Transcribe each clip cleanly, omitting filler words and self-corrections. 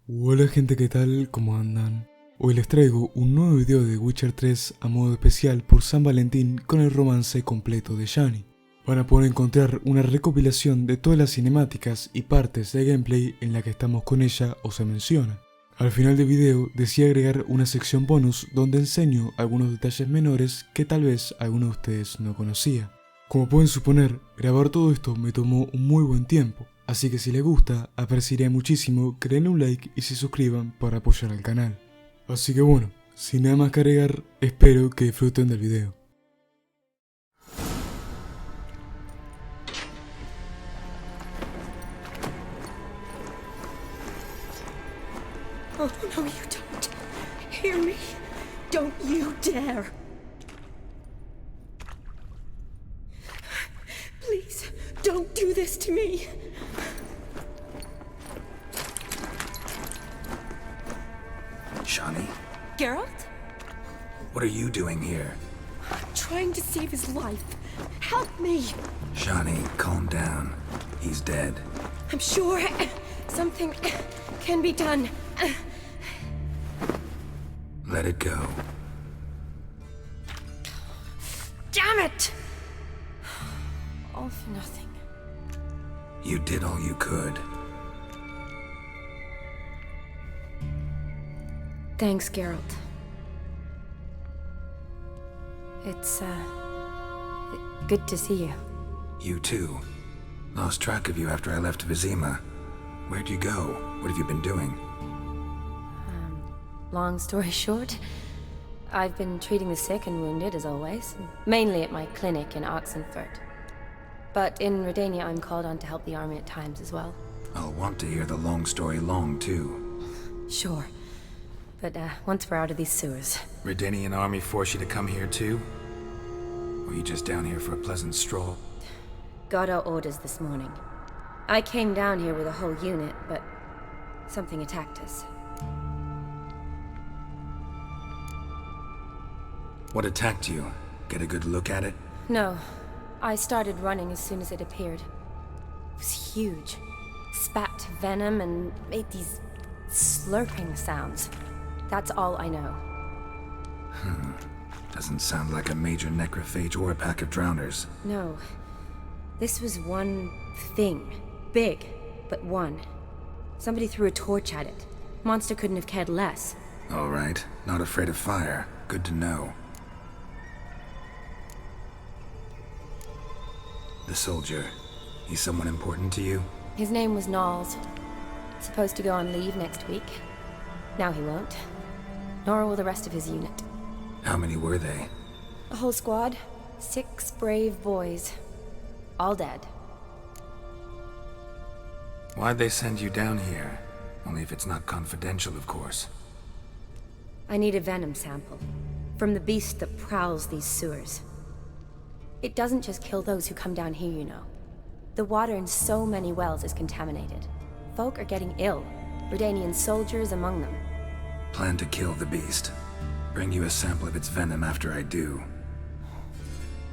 Hola gente, ¿qué tal? ¿Cómo andan? Hoy les traigo un nuevo video de Witcher 3 a modo especial por San Valentín con el romance completo de Shani. Van a poder encontrar una recopilación de todas las cinemáticas y partes de gameplay en la que estamos con ella o se menciona. Al final del video decidí agregar una sección bonus donde enseño algunos detalles menores que tal vez alguno de ustedes no conocía. Como pueden suponer, grabar todo esto me tomó un muy buen tiempo, así que si les gusta, apreciaría muchísimo que denle un like y se suscriban para apoyar al canal. Así que bueno, sin nada más que agregar, espero que disfruten del video. Oh, no, you don't. Hear me? Don't you dare. Please, don't do this to me. Shani? Geralt? What are you doing here? I'm trying to save his life. Help me. Shani, calm down. He's dead. I'm sure something can be done. Let it go. Damn it! All for nothing. You did all you could. Thanks, Geralt. It's, good to see you. You too. Lost track of you after I left Vizima. Where'd you go? What have you been doing? Long story short, I've been treating the sick and wounded, as always, mainly at my clinic in Oxenfurt. But in Redania, I'm called on to help the army at times as well. I'll want to hear the long story long, too. Sure. But, once we're out of these sewers. Redanian army force you to come here, too? Or are you just down here for a pleasant stroll? Got our orders this morning. I came down here with a whole unit, but something attacked us. What attacked you? Get a good look at it? No. I started running as soon as it appeared. It was huge. Spat venom and made these slurping sounds. That's all I know. Doesn't sound like a major necrophage or a pack of drowners. No. This was one thing. Big, but one. Somebody threw a torch at it. Monster couldn't have cared less. All right. Not afraid of fire. Good to know. The soldier. He's someone important to you? His name was Knowles. Supposed to go on leave next week. Now he won't. Nor will the rest of his unit. How many were they? A whole squad. 6 brave boys. All dead. Why'd they send you down here? Only if it's not confidential, of course. I need a venom sample. From the beast that prowls these sewers. It doesn't just kill those who come down here, you know. The water in so many wells is contaminated. Folk are getting ill. Redanian soldiers among them. Plan to kill the beast. Bring you a sample of its venom after I do.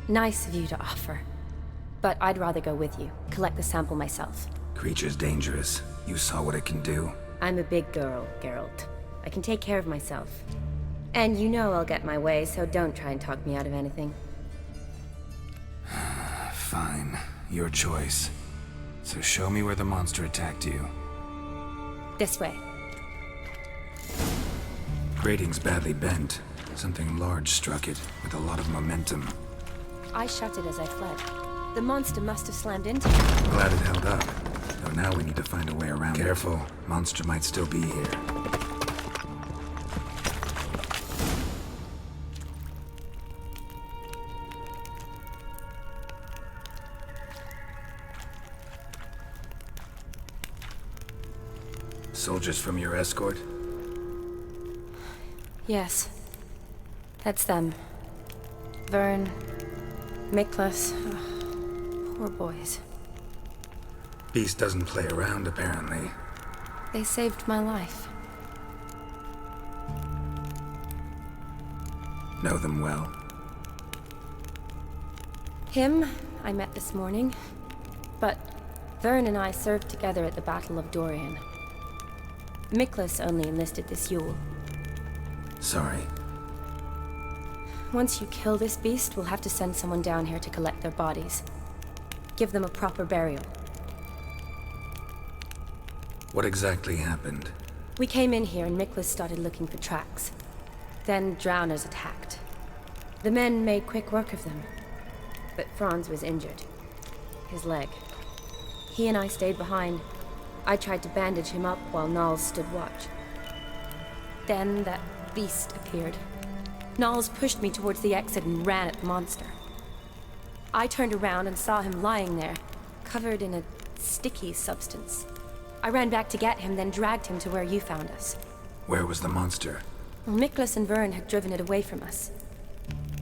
Nice of you to offer. But I'd rather go with you. Collect the sample myself. Creature's dangerous. You saw what it can do. I'm a big girl, Geralt. I can take care of myself. And you know I'll get my way, so don't try and talk me out of anything. Fine. Your choice. So show me where the monster attacked you. This way. Grating's badly bent. Something large struck it, with a lot of momentum. I shut it as I fled. The monster must have slammed into me. Glad it held up. Though now we need to find a way around. Careful. Monster might still be here. Soldiers from your escort? Yes. That's them. Vern, Miklas. Poor boys. Beast doesn't play around, apparently. They saved my life. Know them well? Him, I met this morning. But Vern and I served together at the Battle of Dorian. Miklas only enlisted this Yule. Sorry. Once you kill this beast, we'll have to send someone down here to collect their bodies. Give them a proper burial. What exactly happened? We came in here and Miklas started looking for tracks. Then drowners attacked. The men made quick work of them. But Franz was injured. His leg. He and I stayed behind. I tried to bandage him up while Nals stood watch. Then that beast appeared. Nals pushed me towards the exit and ran at the monster. I turned around and saw him lying there, covered in a sticky substance. I ran back to get him, then dragged him to where you found us. Where was the monster? Well, Miklas and Vern had driven it away from us.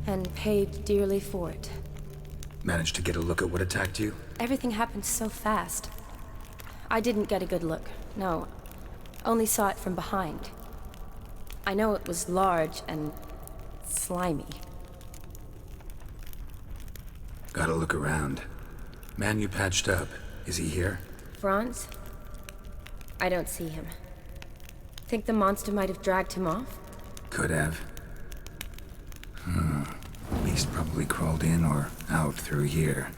And paid dearly for it. Managed to get a look at what attacked you? Everything happened so fast. I didn't get a good look, no. Only saw it from behind. I know it was large and slimy. Gotta look around. Man you patched up, is he here? Franz? I don't see him. Think the monster might have dragged him off? Could have. Beast probably crawled in or out through here.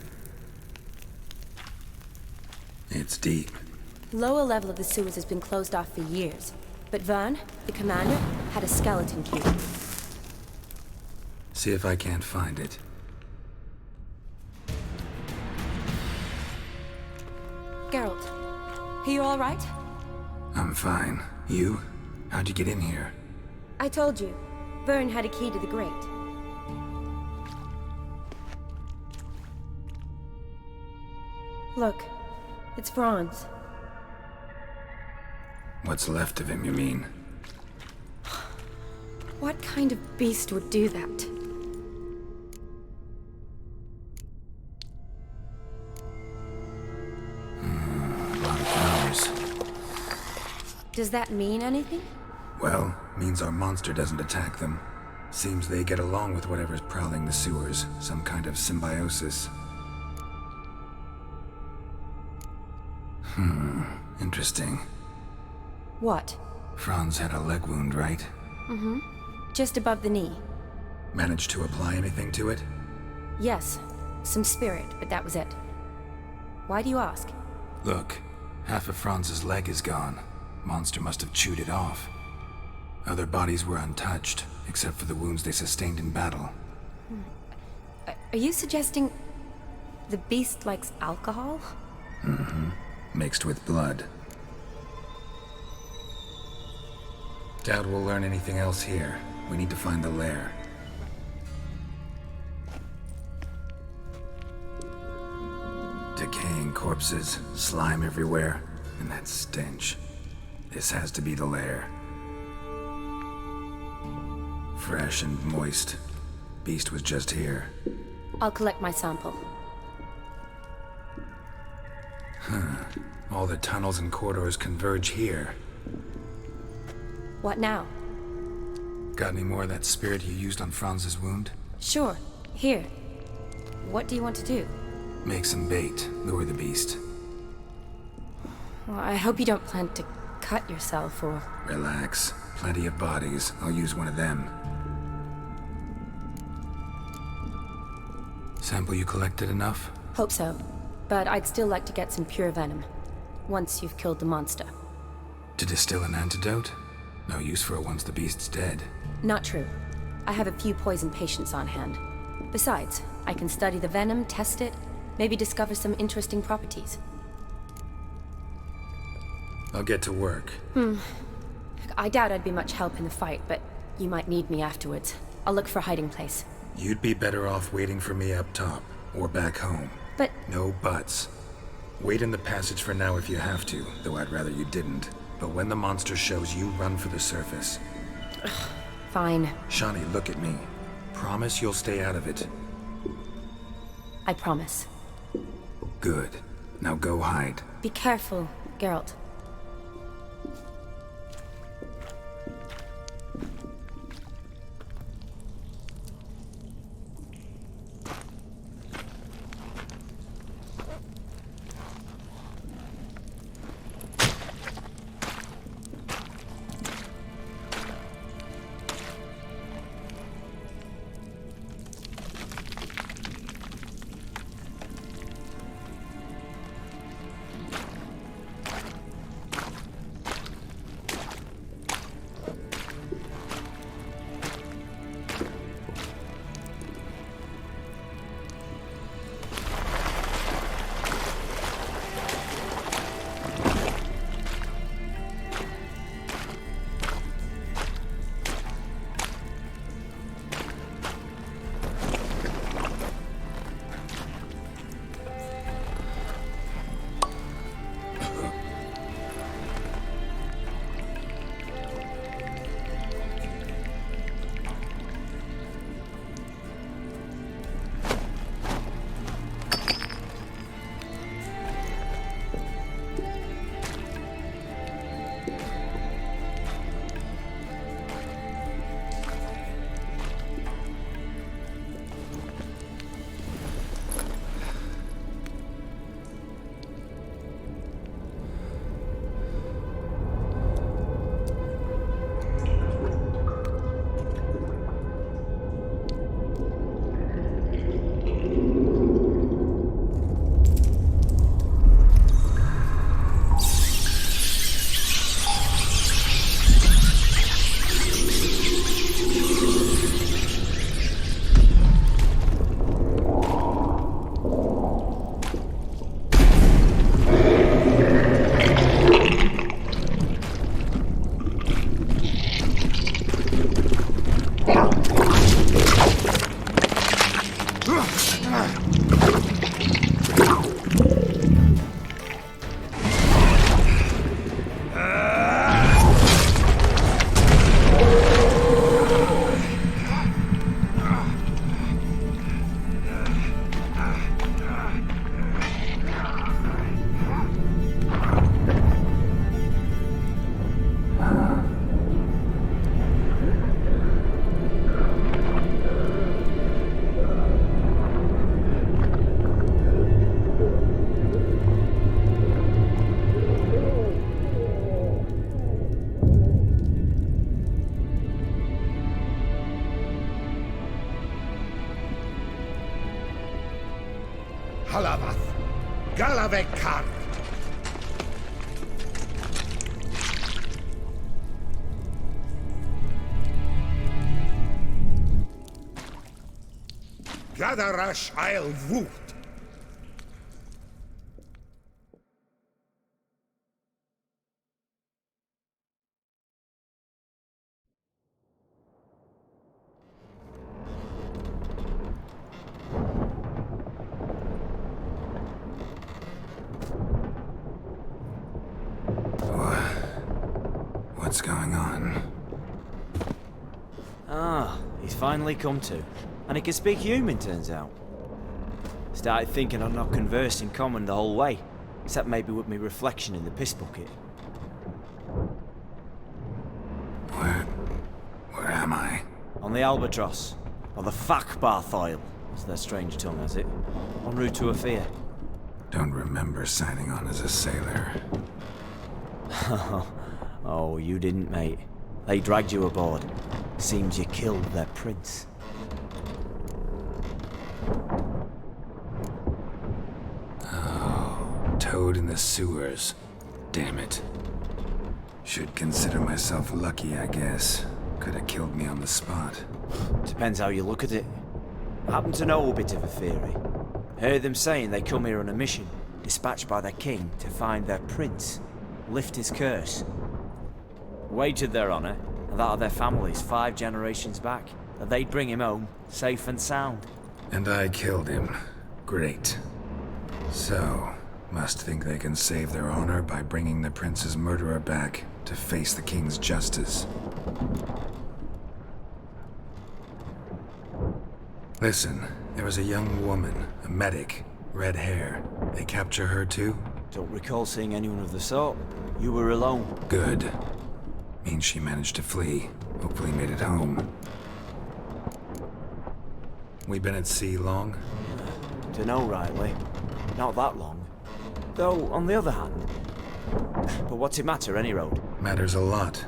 It's deep. Lower level of the sewers has been closed off for years. But Vern, the commander, had a skeleton key. See if I can't find it. Geralt, are you all right? I'm fine. You? How'd you get in here? I told you, Vern had a key to the grate. Look, it's Franz. What's left of him, you mean? What kind of beast would do that? A lot of flowers. Does that mean anything? Well, means our monster doesn't attack them. Seems they get along with whatever's prowling the sewers. Some kind of symbiosis. Interesting. What? Franz had a leg wound, right? Just above the knee. Managed to apply anything to it? Yes, some spirit, but that was it. Why do you ask? Look, half of Franz's leg is gone. Monster must have chewed it off. Other bodies were untouched, except for the wounds they sustained in battle. Are you suggesting the beast likes alcohol? Mixed with blood. Doubt we'll learn anything else here. We need to find the lair. Decaying corpses, slime everywhere, and that stench. This has to be the lair. Fresh and moist. Beast was just here. I'll collect my sample. All the tunnels and corridors converge here. What now? Got any more of that spirit you used on Franz's wound? Sure. Here. What do you want to do? Make some bait, lure the beast. Well, I hope you don't plan to cut yourself or... Relax. Plenty of bodies. I'll use one of them. Sample you collected enough? Hope so. But I'd still like to get some pure venom. Once you've killed the monster. To distill an antidote? No use for it once the beast's dead. Not true. I have a few poison patients on hand. Besides, I can study the venom, test it, maybe discover some interesting properties. I'll get to work. I doubt I'd be much help in the fight, but you might need me afterwards. I'll look for a hiding place. You'd be better off waiting for me up top, or back home. But... No buts. Wait in the passage for now if you have to, though I'd rather you didn't. But when the monster shows, you run for the surface. Fine. Shani, look at me. Promise you'll stay out of it. I promise. Good. Now go hide. Be careful, Geralt. afectan. Gadarash I'll root. What's going on? Ah, he's finally come to. And he can speak human, turns out. Started thinking I'd not conversed in common the whole way, except maybe with me reflection in the piss bucket. Where am I? On the Albatross, or the Fakbarth Oil, as their strange tongue has it, en route to Afia. Don't remember signing on as a sailor. Oh, you didn't, mate. They dragged you aboard. Seems you killed their prince. Toad in the sewers. Damn it. Should consider myself lucky, I guess. Could have killed me on the spot. Depends how you look at it. I happen to know a bit of a theory. Heard them saying they come here on a mission, dispatched by their king to find their prince, lift his curse. Wagered their honour, and that of their families 5 generations back, that they'd bring him home, safe and sound. And I killed him. Great. So, must think they can save their honor by bringing the prince's murderer back to face the king's justice. Listen, there was a young woman, a medic, red hair. They capture her too? Don't recall seeing anyone of the sort. You were alone. Good. Means she managed to flee. Hopefully made it home. We been at sea long? Dunno rightly. Not that long. Though, on the other hand... But what's it matter, any road? Matters a lot.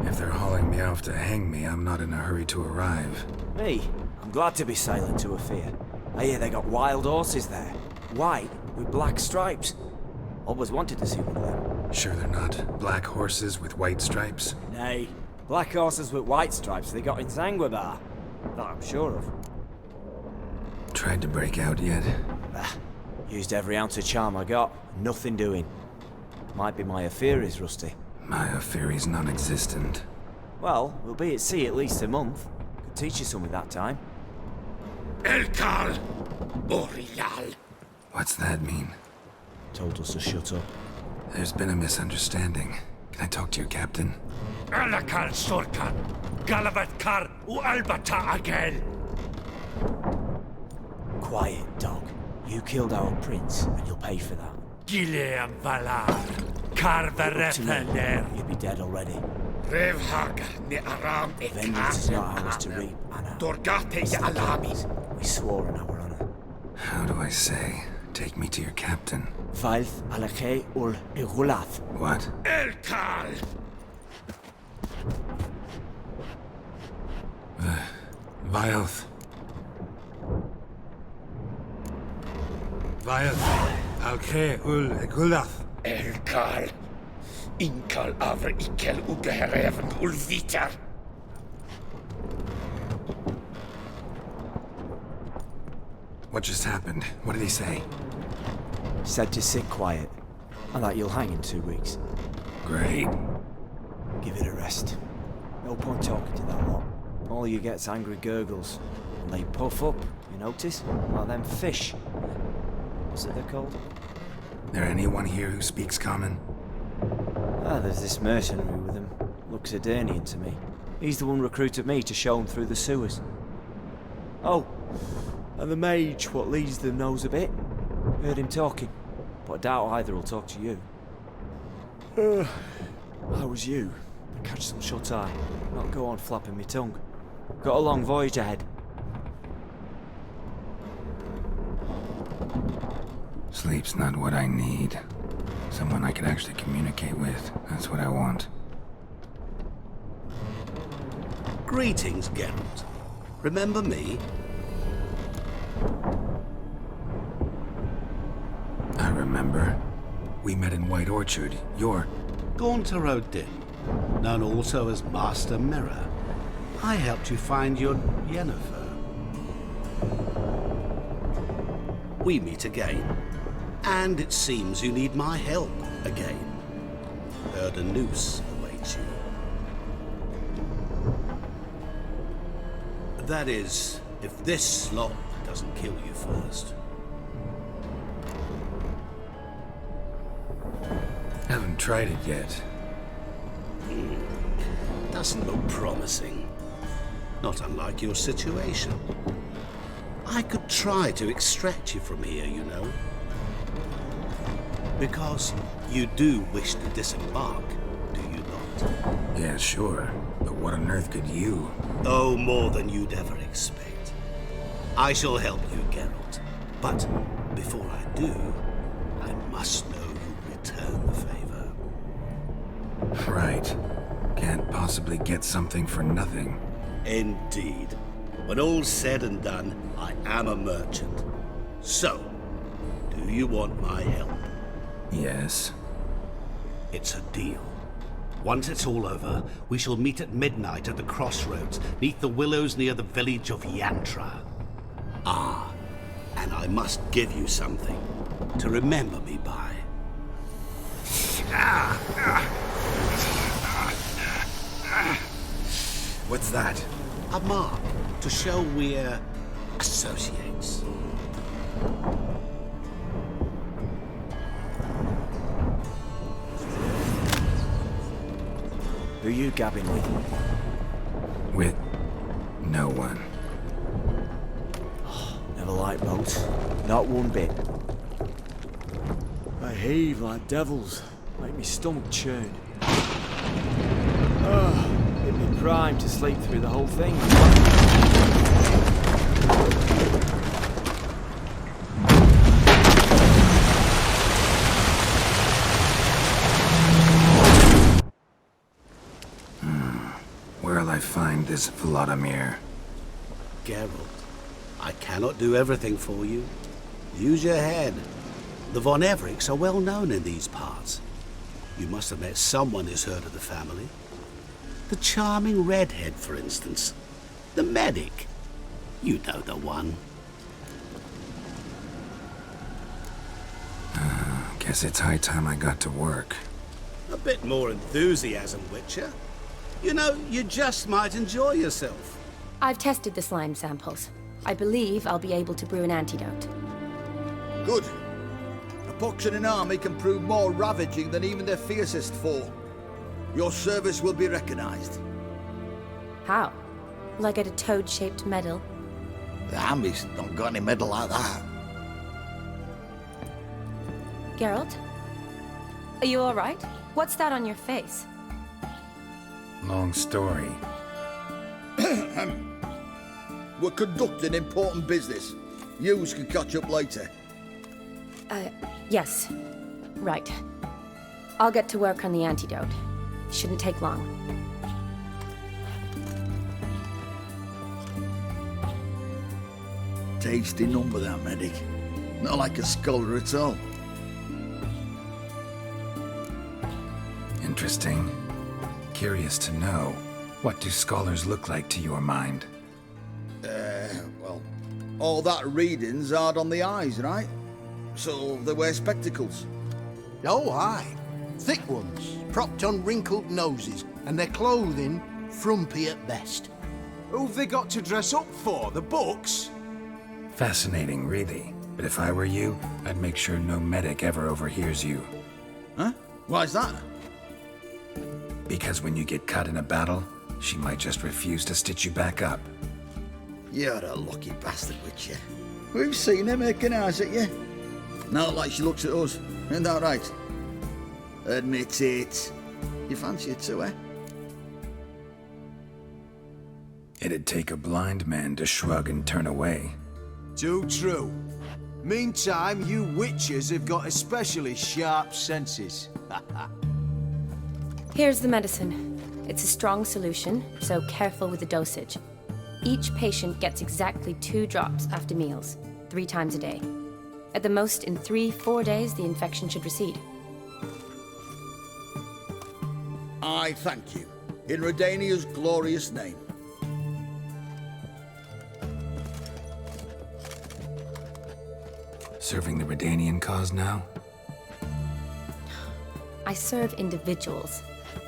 If they're hauling me off to hang me, I'm not in a hurry to arrive. Me? I'm glad to be sailing to Afia. I hear they got wild horses there. White, with black stripes. Always wanted to see one of them. Sure they're not black horses with white stripes? Nay, black horses with white stripes they got in Zanguibar. That I'm sure of. Tried to break out yet? Used every ounce of charm I got. Nothing doing. Might be my affair is rusty. My affair is non-existent. Well, we'll be at sea at least a month. Could teach you something that time. Elkal Boreal. What's that mean? Told us to shut up. There's been a misunderstanding. Can I talk to your captain? Alakal Sorkan. Galavat Kar U Albata Agel. Quiet, dog. You killed our prince, and you'll pay for that. Gileam Valar. Kar Up to me, Varefaner. you'd be dead already. Revhag Ne Aram Vengeance is not ours to Ekar. reap, Anna. Dorgate Alami. We swore on our honor. How do I say? Take me to your captain. Vailth alakhe ul igulath. What? Elkal. Vilth. Vilth. Alkhe ul egulath. Elkal. Inkal Avre Ikel Ugehereven Ulvitar. What just happened? What did he say? Said to sit quiet, and that you'll hang in 2 weeks. Great. Give it a rest. No point talking to that lot. All you get's angry gurgles. And they puff up, you notice? Like them fish. What's it they're called? There anyone here who speaks common? There's this mercenary with him. Looks Adenian to me. He's the one recruited me to show him through the sewers. Oh, and the mage what leads them knows a bit. Heard him talking, but I doubt either will talk to you. How was you? Catch some shut-eye. Not go on flapping me tongue. Got a long voyage ahead. Sleep's not what I need. Someone I can actually communicate with. That's what I want. Greetings, Geralt. Remember me? I remember remember. We met in White Orchard. You're... Gaunter O'Din, known also as Master Mirror. I helped you find your Yennefer. We meet again, and it seems you need my help again. Heard a noose awaits you. That is, if this slot doesn't kill you first. Haven't tried it yet. Doesn't look promising. Not unlike your situation. I could try to extract you from here, you know. Because you do wish to disembark, do you not? Yeah, sure. But what on earth could you? Oh, more than you'd ever expect. I shall help you, Geralt. But before I do, I must know you return the favor. Right. Can't possibly get something for nothing. Indeed. When all's said and done, I am a merchant. So, do you want my help? Yes. It's a deal. Once it's all over, we shall meet at midnight at the crossroads, neath the willows near the village of Yantra. Ah, and I must give you something to remember me by. What's that? A mark to show we're associates. Who you gabbing with? With no one. Never liked boats. Not one bit. They heave like devils. Make me stomach churn. Hit me primed to sleep through the whole thing. Where'll I find this Vladimir? Geralt, I cannot do everything for you. Use your head. The Von Evericks are well known in these parts. You must have met someone who's heard of the family. The charming redhead, for instance. The medic. You know the one. Guess it's high time I got to work. A bit more enthusiasm, Witcher. You know, you just might enjoy yourself. I've tested the slime samples. I believe I'll be able to brew an antidote. Good. A pox in an army can prove more ravaging than even their fiercest foe. Your service will be recognized. How? Like at a toad-shaped medal? The army's not got any medal like that. Geralt? Are you alright? What's that on your face? Long story. We're conducting important business. Yous can catch up later. Yes. Right. I'll get to work on the antidote. Shouldn't take long. Tasty number, that medic. Not like a scholar at all. Interesting. Curious to know, what do scholars look like to your mind? Well, all that reading's hard on the eyes, right? So they wear spectacles. Oh, aye. Thick ones, propped on wrinkled noses, and their clothing frumpy at best. Who've they got to dress up for? The books? Fascinating, really. But if I were you, I'd make sure no medic ever overhears you. Huh? Why's that? Because when you get cut in a battle, she might just refuse to stitch you back up. You're a lucky bastard, Witcher. We've seen her making eyes at you. Not like she looks at us. Isn't that right? Admit it. You fancy it too, eh? It'd take a blind man to shrug and turn away. Too true. Meantime, you witches have got especially sharp senses. Here's the medicine. It's a strong solution, so careful with the dosage. Each patient gets exactly 2 drops after meals, 3 times a day. At the most, in 3-4 days, the infection should recede. I thank you. In Redania's glorious name. Serving the Redanian cause now? I serve individuals.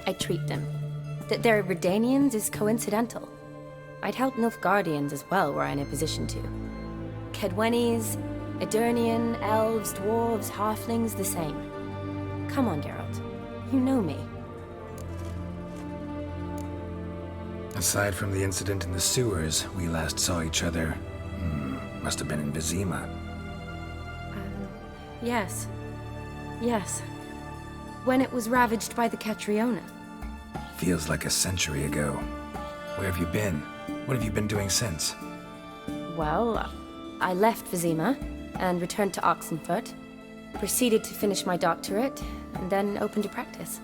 I treat them. That they're Redanians is coincidental. I'd help Nilfgaardians as well were I in a position to. Kedwenis, Edirnian, elves, dwarves, halflings, the same. Come on, Geralt. You know me. Aside from the incident in the sewers, we last saw each other. Must have been in Vizima. Yes. Yes. When it was ravaged by the Catriona. Feels like a century ago. Where have you been? What have you been doing since? Well, I left Vizima and returned to Oxenfoot, proceeded to finish my doctorate, and then opened a practice.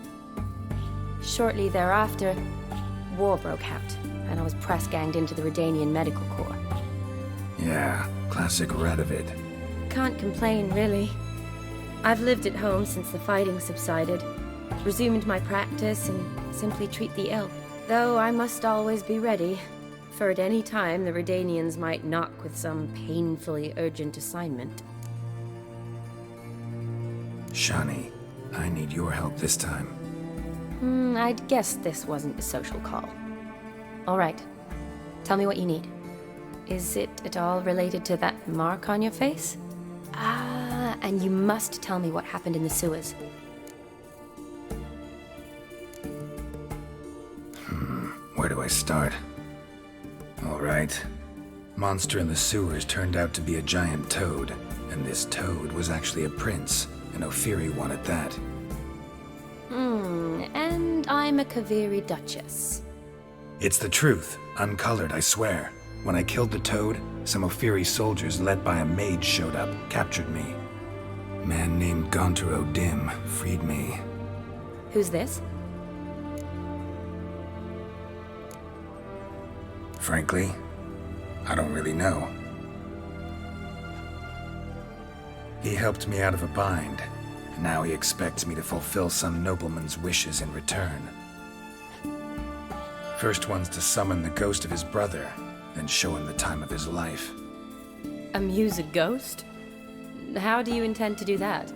Shortly thereafter, war broke out, and I was press-ganged into the Redanian Medical Corps. Yeah, classic Radovid. Can't complain, really. I've lived at home since the fighting subsided, resumed my practice, and simply treat the ill. Though I must always be ready, for at any time the Redanians might knock with some painfully urgent assignment. Shani, I need your help this time. I'd guessed this wasn't a social call. All right. Tell me what you need. Is it at all related to that mark on your face? And you must tell me what happened in the sewers. Where do I start? All right. Monster in the sewers turned out to be a giant toad, and this toad was actually a prince, an Ophiri one at that. And I'm a Kaviri Duchess. It's the truth, uncolored, I swear. When I killed the toad, some Ophiri soldiers led by a mage showed up, captured me. A man named Gontar O'Dim freed me. Who's this? Frankly, I don't really know. He helped me out of a bind, and now he expects me to fulfill some nobleman's wishes in return. First one's to summon the ghost of his brother, then show him the time of his life. Amuse a ghost? How do you intend to do that?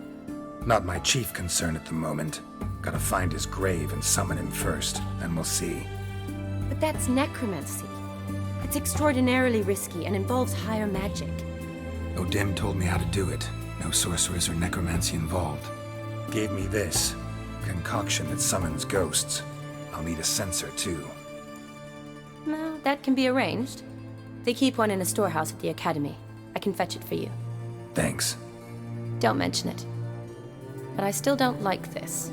Not my chief concern at the moment. Gotta find his grave and summon him first, then we'll see. But that's necromancy. It's extraordinarily risky and involves higher magic. O'Dim told me how to do it. No sorceress or necromancy involved. Gave me this concoction that summons ghosts. I'll need a censer too. No, that can be arranged. They keep one in a storehouse at the academy. I can fetch it for you. Thanks. Don't mention it. But I still don't like this.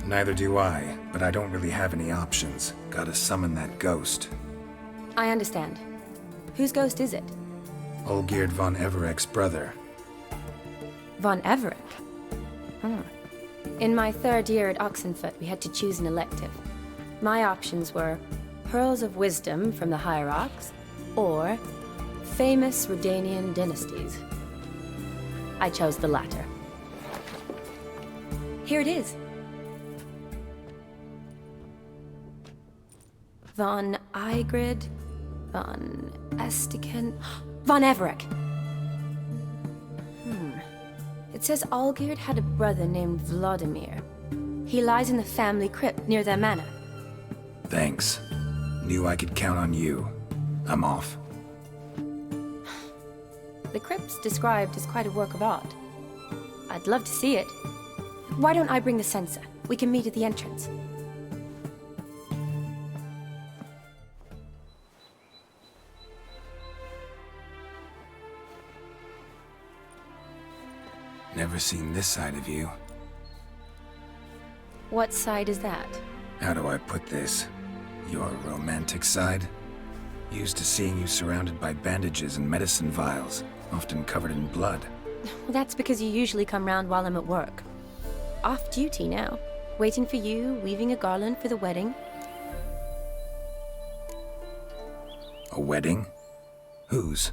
Neither do I, but I don't really have any options. Gotta summon that ghost. I understand. Whose ghost is it? Olgierd von Everek's brother. Von Everek? In my 3rd year at Oxenfoot, we had to choose an elective. My options were Pearls of Wisdom from the Hierarchs, or Famous Redanian Dynasties. I chose the latter. Here it is. Von Igrid, von Estiken, von Everek. It says Olgierd had a brother named Vladimir. He lies in the family crypt near their manor. Thanks. Knew I could count on you. I'm off. The crypt's described as quite a work of art. I'd love to see it. Why don't I bring the censer? We can meet at the entrance. Never seen this side of you. What side is that? How do I put this? Your romantic side? Used to seeing you surrounded by bandages and medicine vials, often covered in blood. Well, that's because you usually come round while I'm at work. Off duty now. Waiting for you, weaving a garland for the wedding. A wedding? Whose?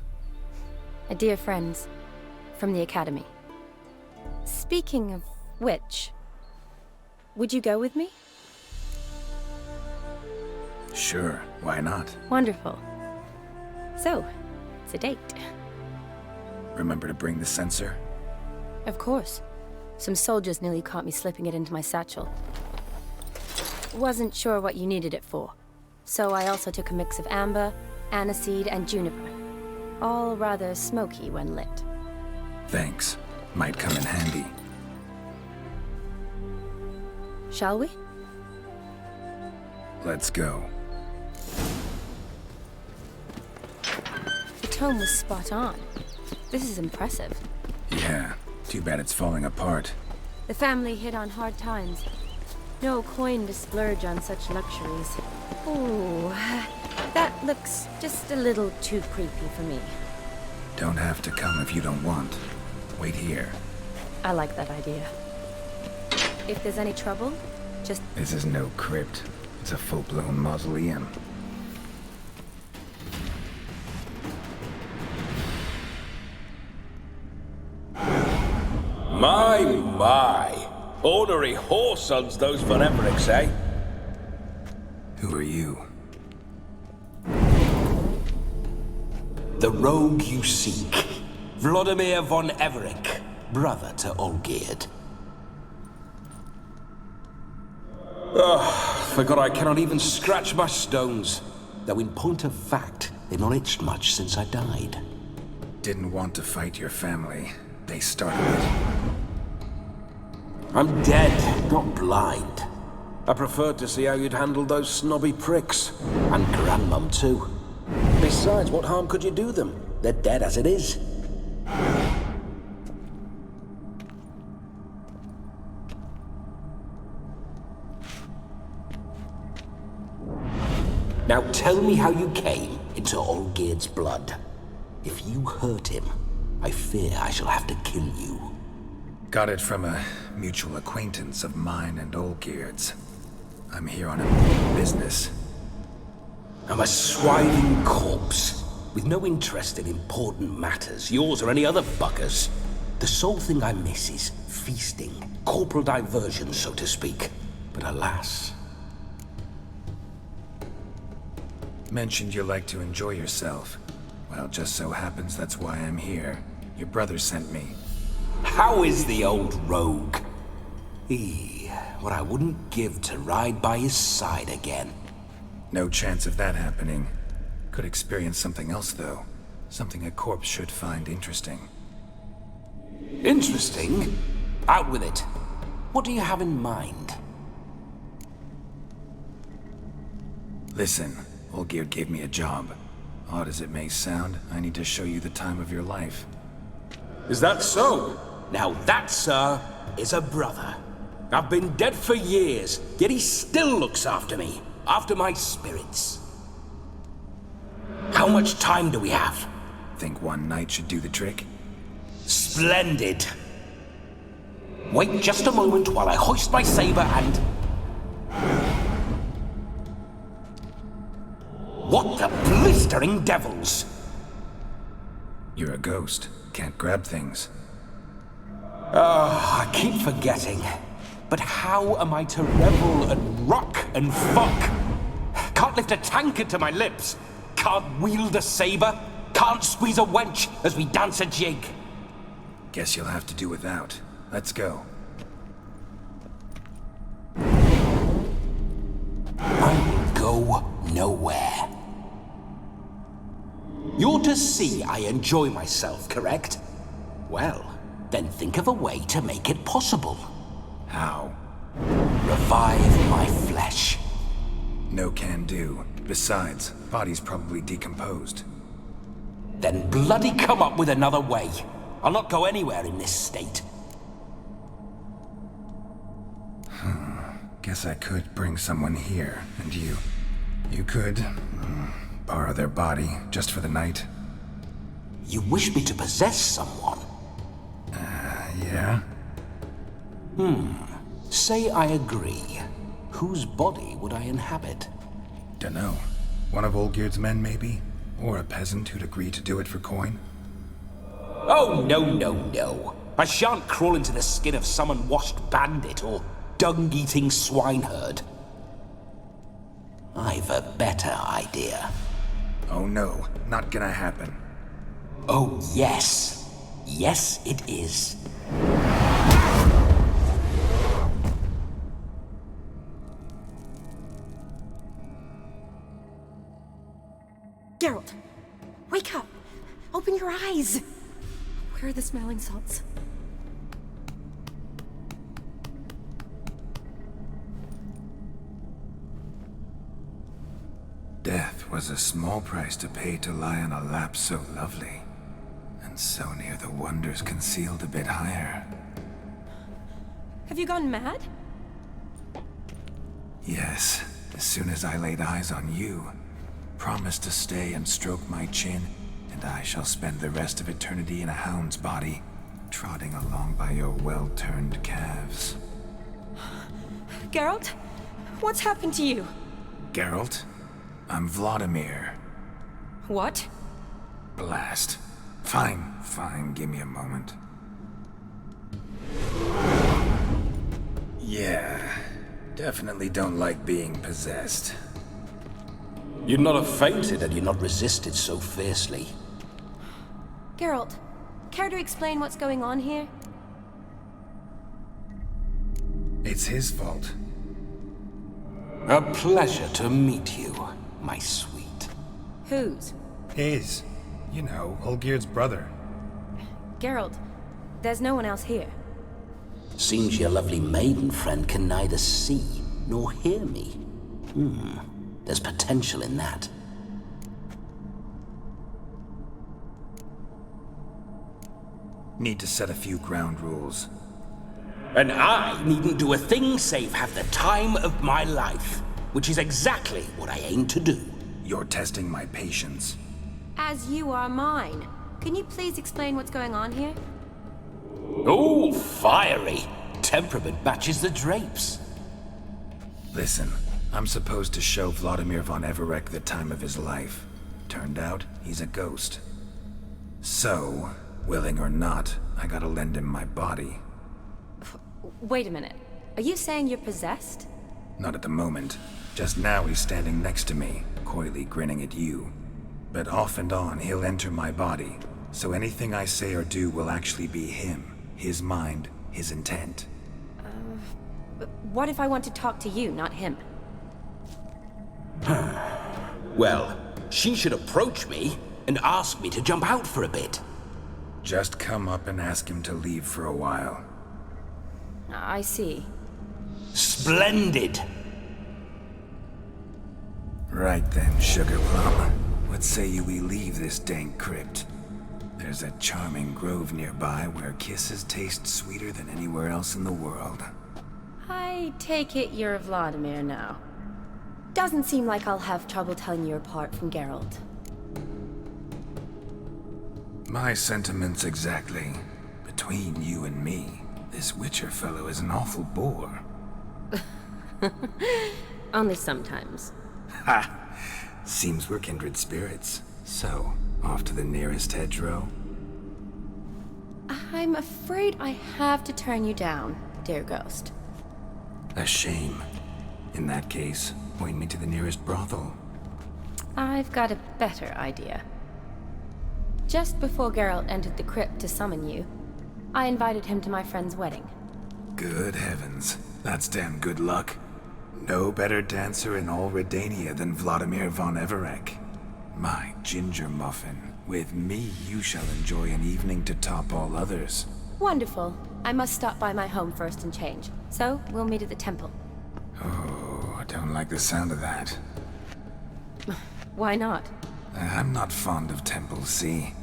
a dear friend from the Academy. Speaking of which, would you go with me? Sure, why not? Wonderful. So, it's a date. Remember to bring the censer? Of course. Some soldiers nearly caught me slipping it into my satchel. Wasn't sure what you needed it for, so I also took a mix of amber, aniseed, and juniper. All rather smoky when lit. Thanks. Might come in handy. Shall we? Let's go. The tone was spot on. This is impressive. Yeah, too bad it's falling apart. The family hit on hard times. No coin to splurge on such luxuries. Ooh, that looks just a little too creepy for me. Don't have to come if you don't want. Wait here. I like that idea. If there's any trouble, just... This is no crypt. It's a full-blown mausoleum. My. Ornery whoresons, those von Evericks, eh? Who are you? The rogue you seek. Vladimir von Everik, brother to Olgierd. Forgot I cannot even scratch my stones. Though in point of fact, they've not itched much since I died. Didn't want to fight your family. They started it. I'm dead, not blind. I preferred to see how you'd handled those snobby pricks. And Grandmum too. Besides, what harm could you do them? They're dead as it is. Now tell me how you came into Olgierd's blood. If you hurt him, I fear I shall have to kill you. Got it from a mutual acquaintance of mine and Olgierd's. I'm here on a business. I'm a swiving corpse, with no interest in important matters, yours or any other buggers. The sole thing I miss is feasting, corporal diversion, so to speak. But alas... Mentioned you like to enjoy yourself. Well, just so happens that's why I'm here. Your brother sent me. How is the old rogue? What I wouldn't give to ride by his side again. No chance of that happening. Could experience something else, though. Something a corpse should find interesting. Interesting? Out with it. What do you have in mind? Listen, Olgierd gave me a job. Odd as it may sound, I need to show you the time of your life. Is that so? Now that, sir, is a brother. I've been dead for years, yet he still looks after me, after my spirits. How much time do we have? Think one night should do the trick? Splendid. Wait just a moment while I hoist my saber and... What the blistering devils? You're a ghost. Can't grab things. I keep forgetting. But how am I to revel and rock and fuck? Can't lift a tankard to my lips. Can't wield a saber. Can't squeeze a wench as we dance a jig. Guess you'll have to do without. Let's go. I will go nowhere. You're to see I enjoy myself, correct? Well, then think of a way to make it possible. How? Revive my flesh. No can do. Besides, body's probably decomposed. Then bloody come up with another way. I'll not go anywhere in this state. Guess I could bring someone here, and you could borrow their body just for the night. You wish me to possess someone? Yeah? Say I agree. Whose body would I inhabit? Dunno. One of Olgierd's men, maybe? Or a peasant who'd agree to do it for coin? Oh, no. I shan't crawl into the skin of some unwashed bandit or dung-eating swineherd. I've a better idea. Oh no, not gonna happen. Oh, yes. Yes, it is. Geralt, wake up! Open your eyes! Where are the smelling salts? Death was a small price to pay to lie on a lap so lovely, and so near the wonders concealed a bit higher. Have you gone mad? Yes, as soon as I laid eyes on you, promise to stay and stroke my chin, and I shall spend the rest of eternity in a hound's body, trotting along by your well-turned calves. Geralt, what's happened to you? Geralt, I'm Vladimir. What? Blast. Fine, give me a moment. Yeah, definitely don't like being possessed. You'd not have fainted had you not resisted so fiercely. Geralt, care to explain what's going on here? It's his fault. A pleasure to meet you, my sweet. Whose? His. You know, Olgerd's brother. Geralt, there's no one else here. Seems your lovely maiden friend can neither see nor hear me. There's potential in that. Need to set a few ground rules. And I needn't do a thing save have the time of my life, which is exactly what I aim to do. You're testing my patience. As you are mine. Can you please explain what's going on here? Oh, fiery. Temperament matches the drapes. Listen, I'm supposed to show Vladimir von Everec the time of his life. Turned out, he's a ghost. So, willing or not, I gotta lend him my body. Wait a minute. Are you saying you're possessed? Not at the moment. Just now he's standing next to me, coyly grinning at you. But off and on, he'll enter my body. So anything I say or do will actually be him. His mind, his intent. What if I want to talk to you, not him? Well, she should approach me and ask me to jump out for a bit. Just come up and ask him to leave for a while. I see. Splendid! Right then, Sugar Plum. What say you we leave this dank crypt? There's a charming grove nearby where kisses taste sweeter than anywhere else in the world. I take it you're Vladimir now. Doesn't seem like I'll have trouble telling you apart from Geralt. My sentiments exactly. Between you and me, this Witcher fellow is an awful bore. Only sometimes. Ha! Seems we're kindred spirits. So, off to the nearest hedgerow? I'm afraid I have to turn you down, dear ghost. A shame. In that case, point me to the nearest brothel. I've got a better idea. Just before Geralt entered the crypt to summon you, I invited him to my friend's wedding. Good heavens. That's damn good luck. No better dancer in all Redania than Vladimir von Everec. My ginger muffin. With me, you shall enjoy an evening to top all others. Wonderful. I must stop by my home first and change. So, we'll meet at the temple. Oh, I don't like the sound of that. Why not? I'm not fond of temples, see?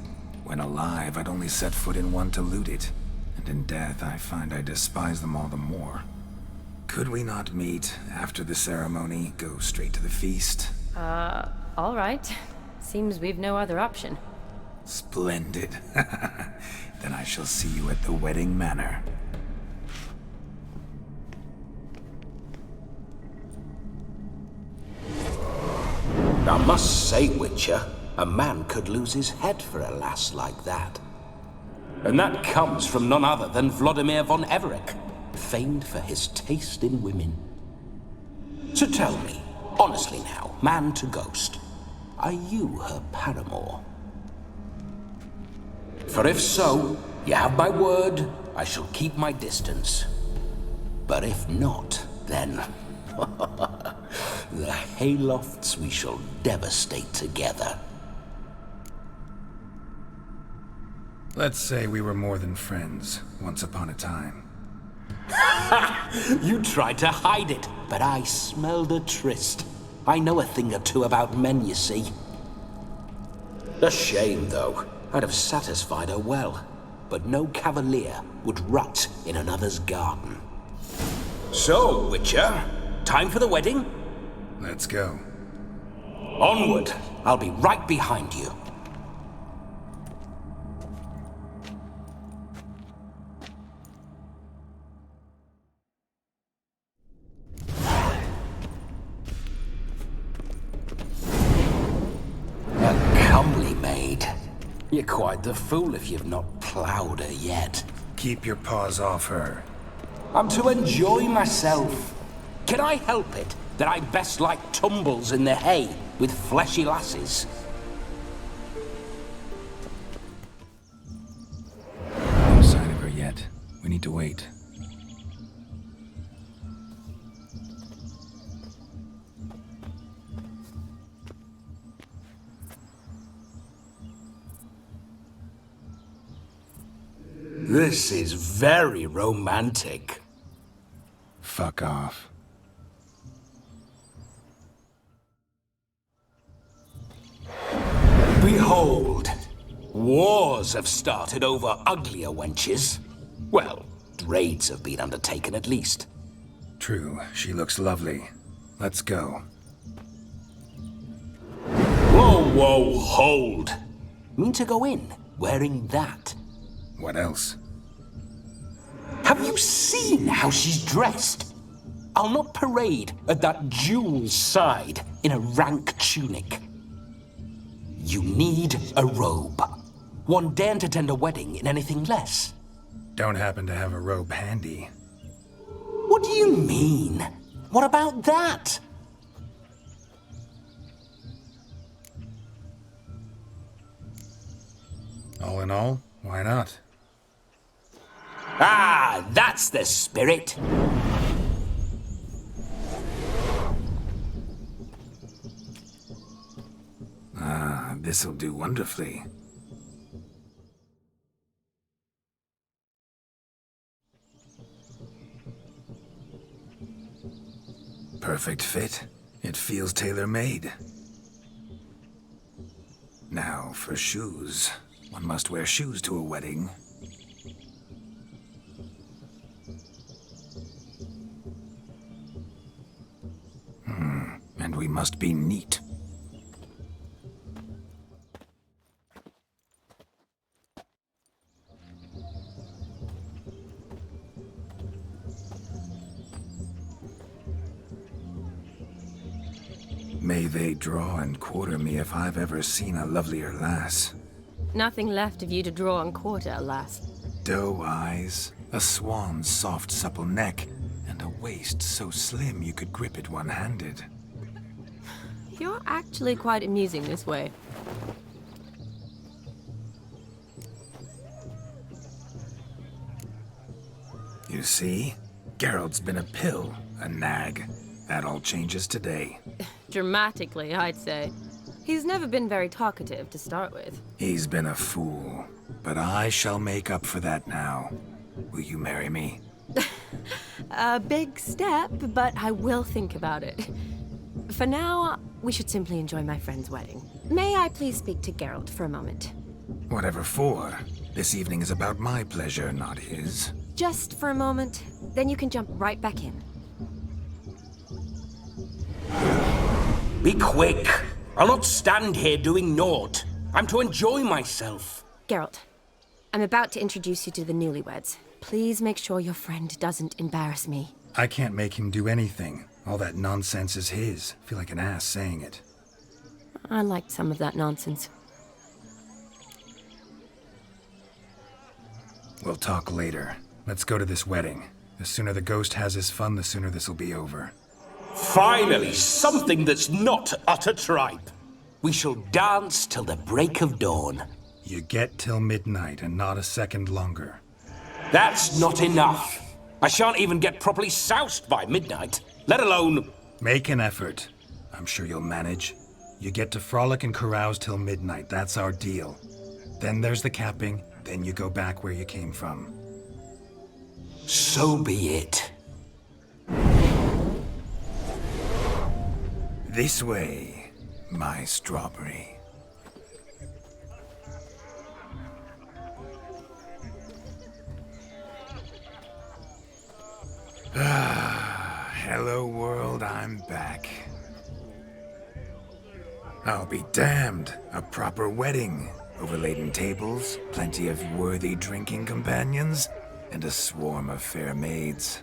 When alive, I'd only set foot in one to loot it. And in death, I find I despise them all the more. Could we not meet after the ceremony, go straight to the feast? All right. Seems we've no other option. Splendid. Then I shall see you at the wedding manor. I must say, Witcher, a man could lose his head for a lass like that. And that comes from none other than Vladimir von Everec, famed for his taste in women. So tell me, honestly now, man to ghost, are you her paramour? For if so, you have my word, I shall keep my distance. But if not, then the haylofts we shall devastate together. Let's say we were more than friends, once upon a time. You tried to hide it, but I smelled a tryst. I know a thing or two about men, you see. A shame, though. I'd have satisfied her well, but no cavalier would rut in another's garden. So, Witcher, time for the wedding? Let's go. Onward. I'll be right behind you. A comely maid. You're quite the fool if you've not ploughed her yet. Keep your paws off her. I'm to enjoy myself. Can I help it that I best like tumbles in the hay with fleshy lasses? No sign of her yet. We need to wait. This is very romantic. Fuck off. Behold, wars have started over uglier wenches. Well, raids have been undertaken at least. True, she looks lovely. Let's go. Whoa, whoa, hold. Mean to go in wearing that? What else? Have you seen how she's dressed? I'll not parade at that jewel's side in a rank tunic. You need a robe. One daren't attend a wedding in anything less. Don't happen to have a robe handy. What do you mean? What about that? All in all, why not? Ah, that's the spirit. Ah, this'll do wonderfully. Perfect fit. It feels tailor-made. Now, for shoes. One must wear shoes to a wedding. And we must be neat. May they draw and quarter me if I've ever seen a lovelier lass. Nothing left of you to draw and quarter, alas. Doe eyes, a swan's soft supple neck, and a waist so slim you could grip it one-handed. You're actually quite amusing this way. You see? Geralt's been a pill, a nag. That all changes today. Dramatically, I'd say. He's never been very talkative to start with. He's been a fool, but I shall make up for that now. Will you marry me? A big step, but I will think about it. For now, we should simply enjoy my friend's wedding. May I please speak to Geralt for a moment? Whatever for. This evening is about my pleasure, not his. Just for a moment, then you can jump right back in. Be quick. I'll not stand here doing naught. I'm to enjoy myself. Geralt, I'm about to introduce you to the newlyweds. Please make sure your friend doesn't embarrass me. I can't make him do anything. All that nonsense is his. I feel like an ass saying it. I liked some of that nonsense. We'll talk later. Let's go to this wedding. The sooner the ghost has his fun, the sooner this'll be over. Finally, something that's not utter tripe. We shall dance till the break of dawn. You get till midnight and not a second longer. That's not enough. I shan't even get properly soused by midnight, let alone... Make an effort. I'm sure you'll manage. You get to frolic and carouse till midnight, that's our deal. Then there's the capping, then you go back where you came from. So be it. This way, my strawberry. Hello world, I'm back. I'll be damned. A proper wedding. Overladen tables, plenty of worthy drinking companions, and a swarm of fair maids.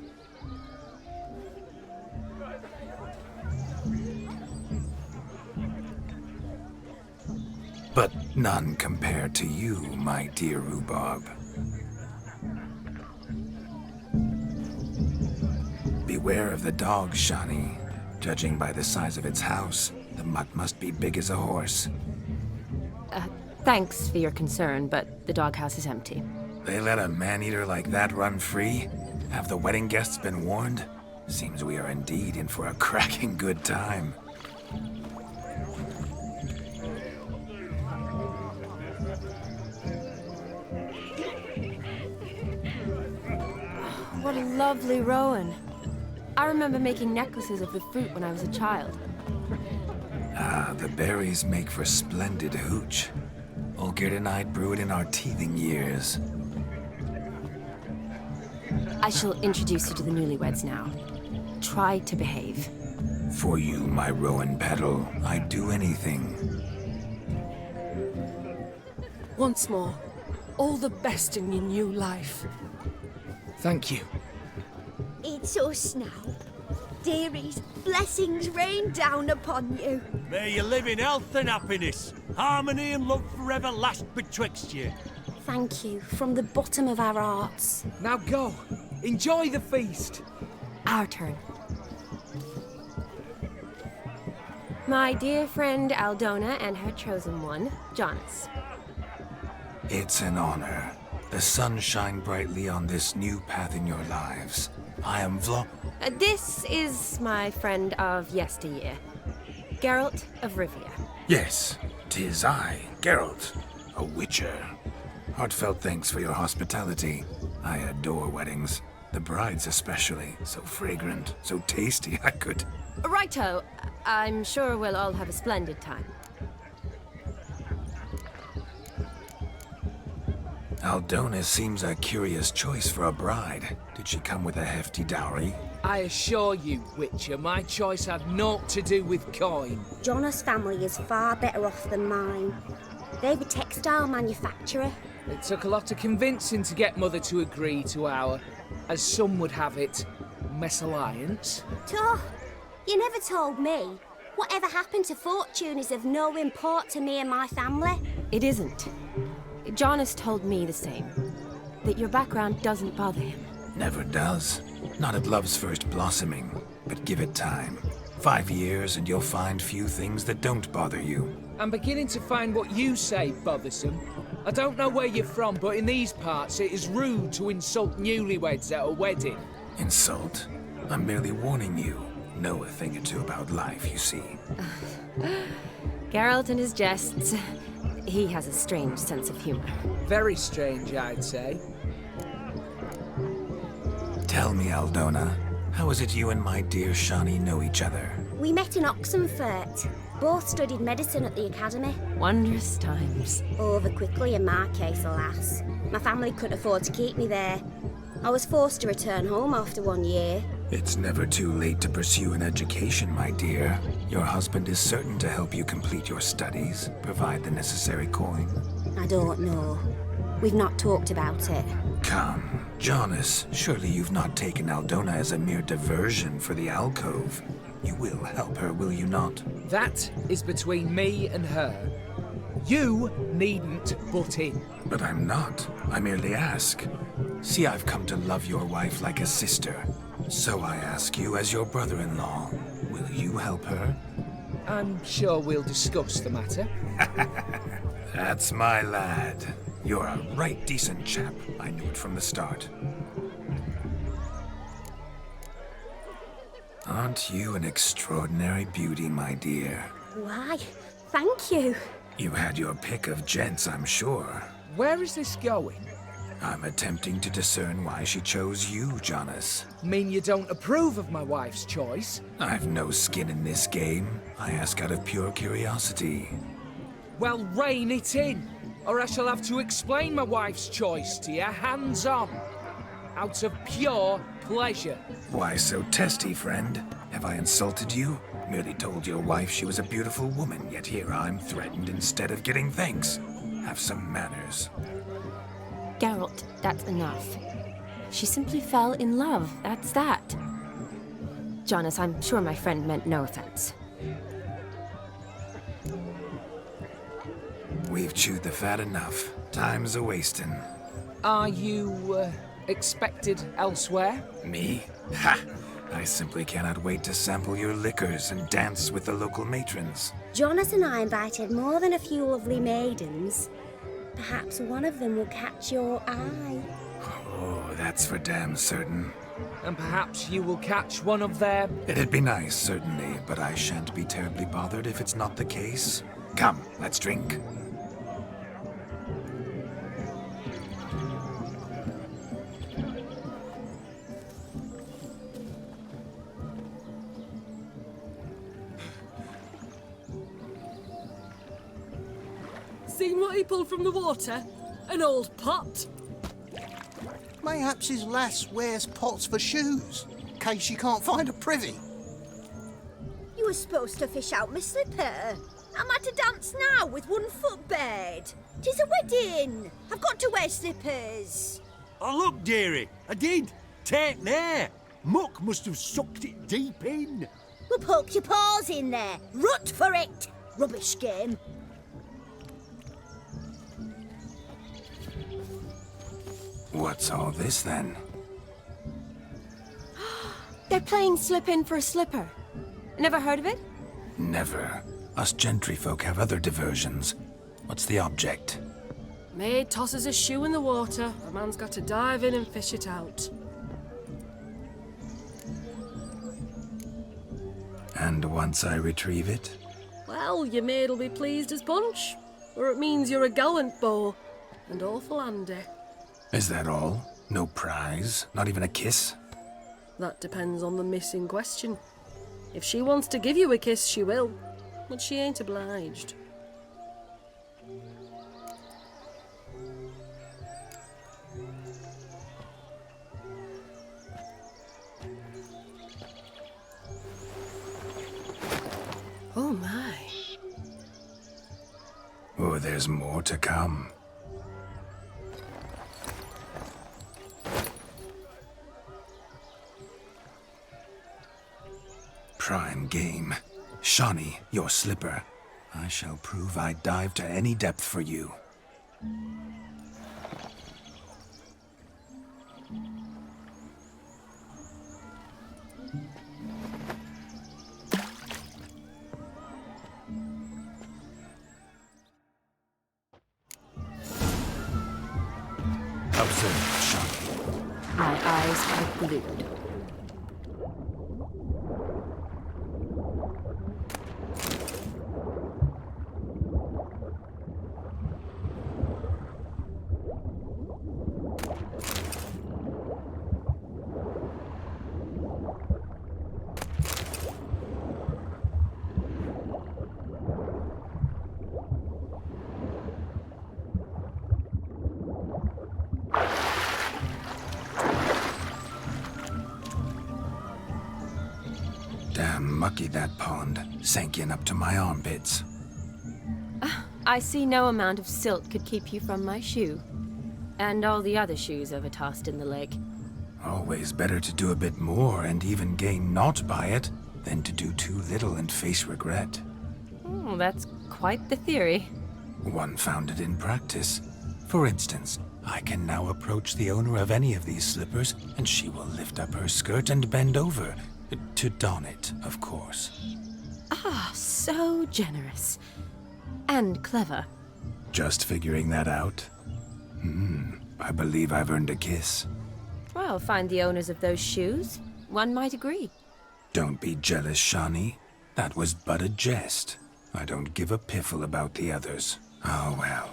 But none compared to you, my dear rhubarb. Beware of the dog, Shani. Judging by the size of its house, the mutt must be big as a horse. Thanks for your concern, but the doghouse is empty. They let a man-eater like that run free? Have the wedding guests been warned? Seems we are indeed in for a cracking good time. What a lovely rowan. I remember making necklaces of the fruit when I was a child. Ah, the berries make for splendid hooch. Olgerd and I brewed in our teething years. I shall introduce you to the newlyweds now. Try to behave. For you, my rowan petal, I'd do anything. Once more, all the best in your new life. Thank you. It's us now. Dearies, blessings rain down upon you. May you live in health and happiness. Harmony and love forever last betwixt you. Thank you, from the bottom of our hearts. Now go. Enjoy the feast. Our turn. My dear friend Aldona and her chosen one, Jonas. It's an honor. The sun shine brightly on this new path in your lives. I am This is my friend of yesteryear, Geralt of Rivia. Yes, 'tis I, Geralt, a witcher. Heartfelt thanks for your hospitality. I adore weddings. The brides especially. So fragrant, so tasty, I could... Righto. I'm sure we'll all have a splendid time. Aldona seems a curious choice for a bride. Did she come with a hefty dowry? I assure you, Witcher, my choice had naught to do with coin. Jonas' family is far better off than mine. They're a textile manufacturer. It took a lot of convincing to get Mother to agree to our, as some would have it, mesalliance. Oh, you never told me. Whatever happened to fortune is of no import to me and my family. It isn't. Jonas told me the same. That your background doesn't bother him. Never does. Not at love's first blossoming. But give it time. 5 years and you'll find few things that don't bother you. I'm beginning to find what you say bothersome. I don't know where you're from, but in these parts it is rude to insult newlyweds at a wedding. Insult? I'm merely warning you. Know a thing or two about life, you see. Geralt and his jests. He has a strange sense of humor. Very strange, I'd say. Tell me, Aldona, how is it you and my dear Shani know each other? We met in Oxenfurt. Both studied medicine at the academy. Wondrous times. Over quickly in my case, alas. My family couldn't afford to keep me there. I was forced to return home after 1 year. It's never too late to pursue an education, my dear. Your husband is certain to help you complete your studies, provide the necessary coin. I don't know. We've not talked about it. Come, Jonas, surely you've not taken Aldona as a mere diversion for the alcove. You will help her, will you not? That is between me and her. You needn't butt in. But I'm not. I merely ask. See, I've come to love your wife like a sister. So I ask you, as your brother-in-law, will you help her? I'm sure we'll discuss the matter. That's my lad. You're a right decent chap. I knew it from the start. Aren't you an extraordinary beauty, my dear? Why, thank you. You had your pick of gents, I'm sure. Where is this going? I'm attempting to discern why she chose you, Jonas. Mean you don't approve of my wife's choice? I've no skin in this game. I ask out of pure curiosity. Well, rein it in, or I shall have to explain my wife's choice to you hands-on. Out of pure pleasure. Why so testy, friend? Have I insulted you? Merely told your wife she was a beautiful woman, yet here I'm threatened instead of getting thanks. Have some manners. Geralt, that's enough. She simply fell in love, that's that. Jonas, I'm sure my friend meant no offense. We've chewed the fat enough. Time's a-wasting. Are you, expected elsewhere? Me? Ha! I simply cannot wait to sample your liquors and dance with the local matrons. Jonas and I invited more than a few lovely maidens. Perhaps one of them will catch your eye. Oh, that's for damn certain. And perhaps you will catch one of their... It'd be nice, certainly, but I shan't be terribly bothered if it's not the case. Come, let's drink. Seen what he pulled from the water? An old pot? Mayhaps his lass wears pots for shoes, in case she can't find a privy. You were supposed to fish out my slipper. I'm at to dance now with one foot bared. 'Tis a wedding. I've got to wear slippers. Oh, look, dearie, I did. Take there. Muck must have sucked it deep in. Well, poke your paws in there. Rut for it. Rubbish game. What's all this, then? They're playing slip in for a slipper. Never heard of it? Never. Us gentry folk have other diversions. What's the object? Maid tosses a shoe in the water. A man's got to dive in and fish it out. And once I retrieve it? Well, your maid'll be pleased as punch. Or it means you're a gallant beau. And awful handy. Is that all? No prize? Not even a kiss? That depends on the miss in question. If she wants to give you a kiss, she will. But she ain't obliged. Oh my. Oh, there's more to come. Prime game. Shani, your slipper. I shall prove I dive to any depth for you. Observe, Shani. My eyes are glued. Damn mucky, that pond. Sank in up to my armpits. I see no amount of silt could keep you from my shoe. And all the other shoes ever tossed in the lake. Always better to do a bit more and even gain naught by it than to do too little and face regret. Oh, that's quite the theory. One founded in practice. For instance, I can now approach the owner of any of these slippers, and she will lift up her skirt and bend over. To don it, of course. Ah, so generous. And clever. Just figuring that out? I believe I've earned a kiss. Well, find the owners of those shoes. One might agree. Don't be jealous, Shani. That was but a jest. I don't give a piffle about the others. Oh well.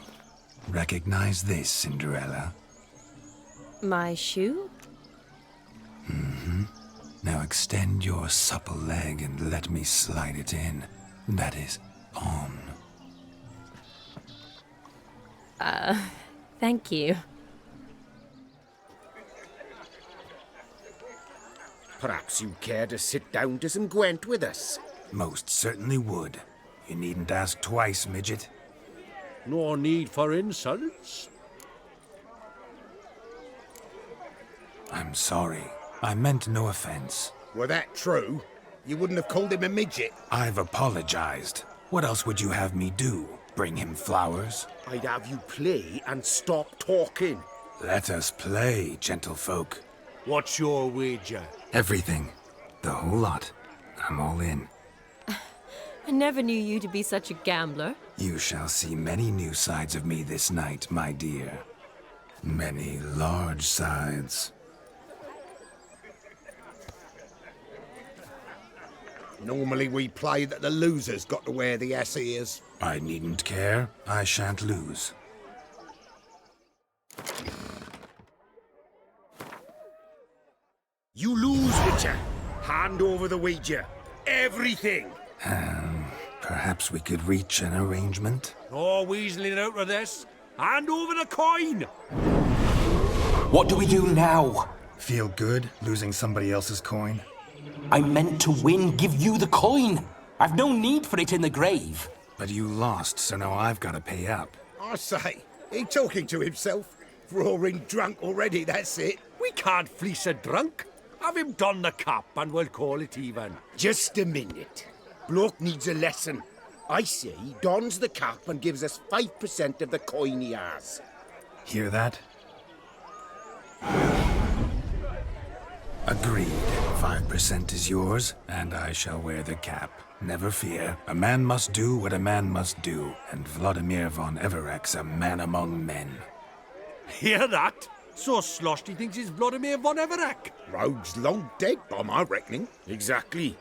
Recognize this, Cinderella? My shoe? Now extend your supple leg and let me slide it in. That is, on. Thank you. Perhaps you care to sit down to some Gwent with us? Most certainly would. You needn't ask twice, midget. No need for insults. I'm sorry. I meant no offense. Were that true, you wouldn't have called him a midget. I've apologized. What else would you have me do? Bring him flowers? I'd have you play and stop talking. Let us play, gentlefolk. What's your wager? Everything. The whole lot. I'm all in. I never knew you to be such a gambler. You shall see many new sides of me this night, my dear. Many large sides. Normally we play that the loser's got to wear the ass ears. I needn't care. I shan't lose. You lose, Witcher. Hand over the wager. Everything. Perhaps we could reach an arrangement? No weaseling out of this. Hand over the coin! What do we do now? Feel good losing somebody else's coin? I meant to win, give you the coin. I've no need for it in the grave. But you lost, so now I've got to pay up. I say, he talking to himself. Roaring drunk already, that's it. We can't fleece a drunk. Have him don the cap and we'll call it even. Just a minute. Bloke needs a lesson. I say he dons the cap and gives us 5% of the coin he has. Hear that? Agreed. 5% is yours, and I shall wear the cap. Never fear. A man must do what a man must do, and Vladimir von Everek's a man among men. Hear that? So sloshed he thinks he's Vladimir von Everek. Rogue's long dead, by my reckoning. Exactly.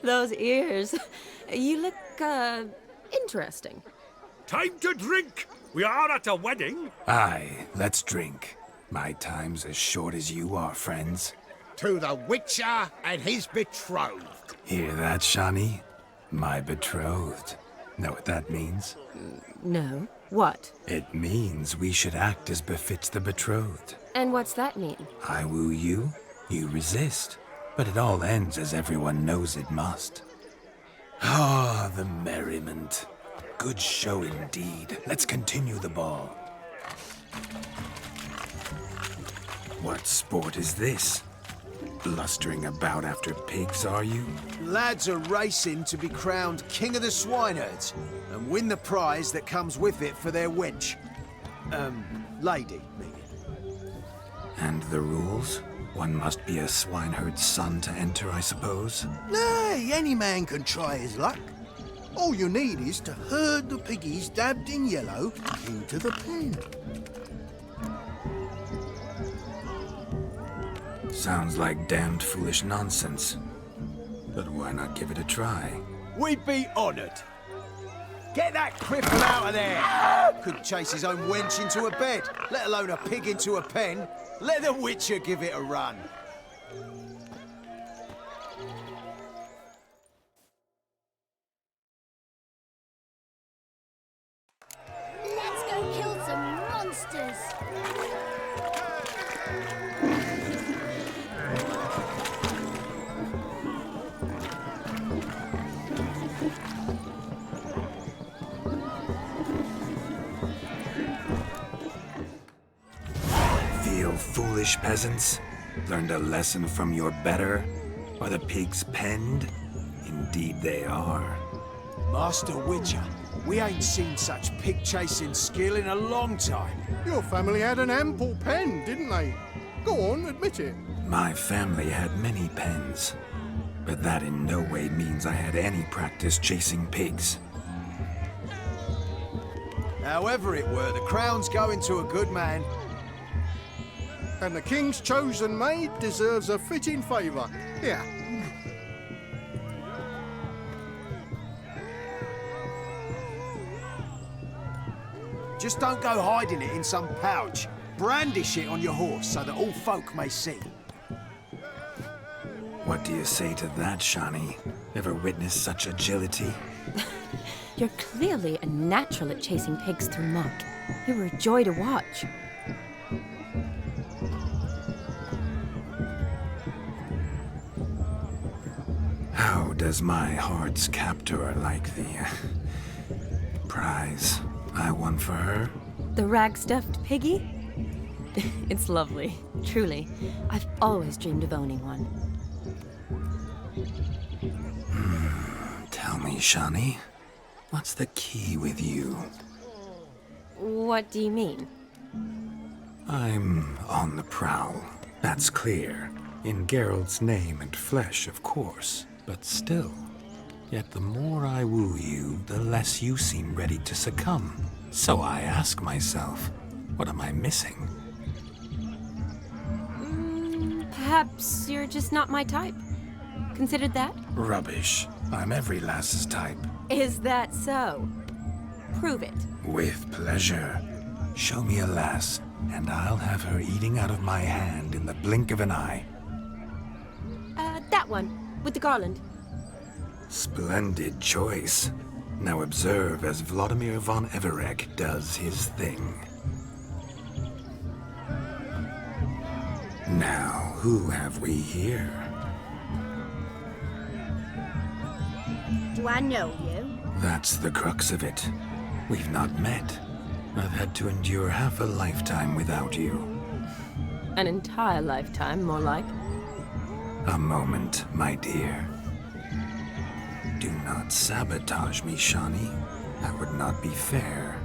Those ears. You look, interesting. Time to drink! We are at a wedding. Aye, let's drink. My time's as short as you are, friends. To the Witcher and his betrothed. Hear that, Shani? My betrothed. Know what that means? No. What? It means we should act as befits the betrothed. And what's that mean? I woo you, you resist. But it all ends as everyone knows it must. Ah, the merriment. Good show indeed. Let's continue the ball. What sport is this? Blustering about after pigs, are you? Lads are racing to be crowned King of the Swineherds and win the prize that comes with it for their wench. Lady, meaning. And the rules? One must be a swineherd's son to enter, I suppose? Nay, any man can try his luck. All you need is to herd the piggies dabbed in yellow into the pen. Sounds like damned foolish nonsense. But why not give it a try? We'd be honoured. Get that cripple out of there! Couldn't chase his own wench into a bed, let alone a pig into a pen. Let the Witcher give it a run. Let's go kill some monsters. Feel foolish, peasants? Learned a lesson from your better? Are the pigs penned? Indeed they are. Master Witcher, We ain't seen such pig-chasing skill in a long time. Your family had an ample pen, didn't they? Go on, admit it. My family had many pens, but that in no way means I had any practice chasing pigs. However it were, the crown's going to a good man. And the king's chosen maid deserves a fitting favour. Here. Just don't go hiding it in some pouch. Brandish it on your horse so that all folk may see. What do you say to that, Shani? Ever witnessed such agility? You're clearly a natural at chasing pigs through muck. You were a joy to watch. How does my heart's captor like the prize I won for her? The rag-stuffed piggy? It's lovely, truly. I've always dreamed of owning one. Tell me, Shani, what's the key with you? What do you mean? I'm on the prowl, that's clear. In Geralt's name and flesh, of course, but still. Yet the more I woo you, the less you seem ready to succumb. So I ask myself, what am I missing? Perhaps you're just not my type. Considered that? Rubbish. I'm every lass's type. Is that so? Prove it. With pleasure. Show me a lass, and I'll have her eating out of my hand in the blink of an eye. That one, with the garland. Splendid choice. Now observe as Vladimir von Everegg does his thing. Now, who have we here? Do I know you? That's the crux of it. We've not met. I've had to endure half a lifetime without you. An entire lifetime, more like. A moment, my dear. Do not sabotage me, Shani. That would not be fair.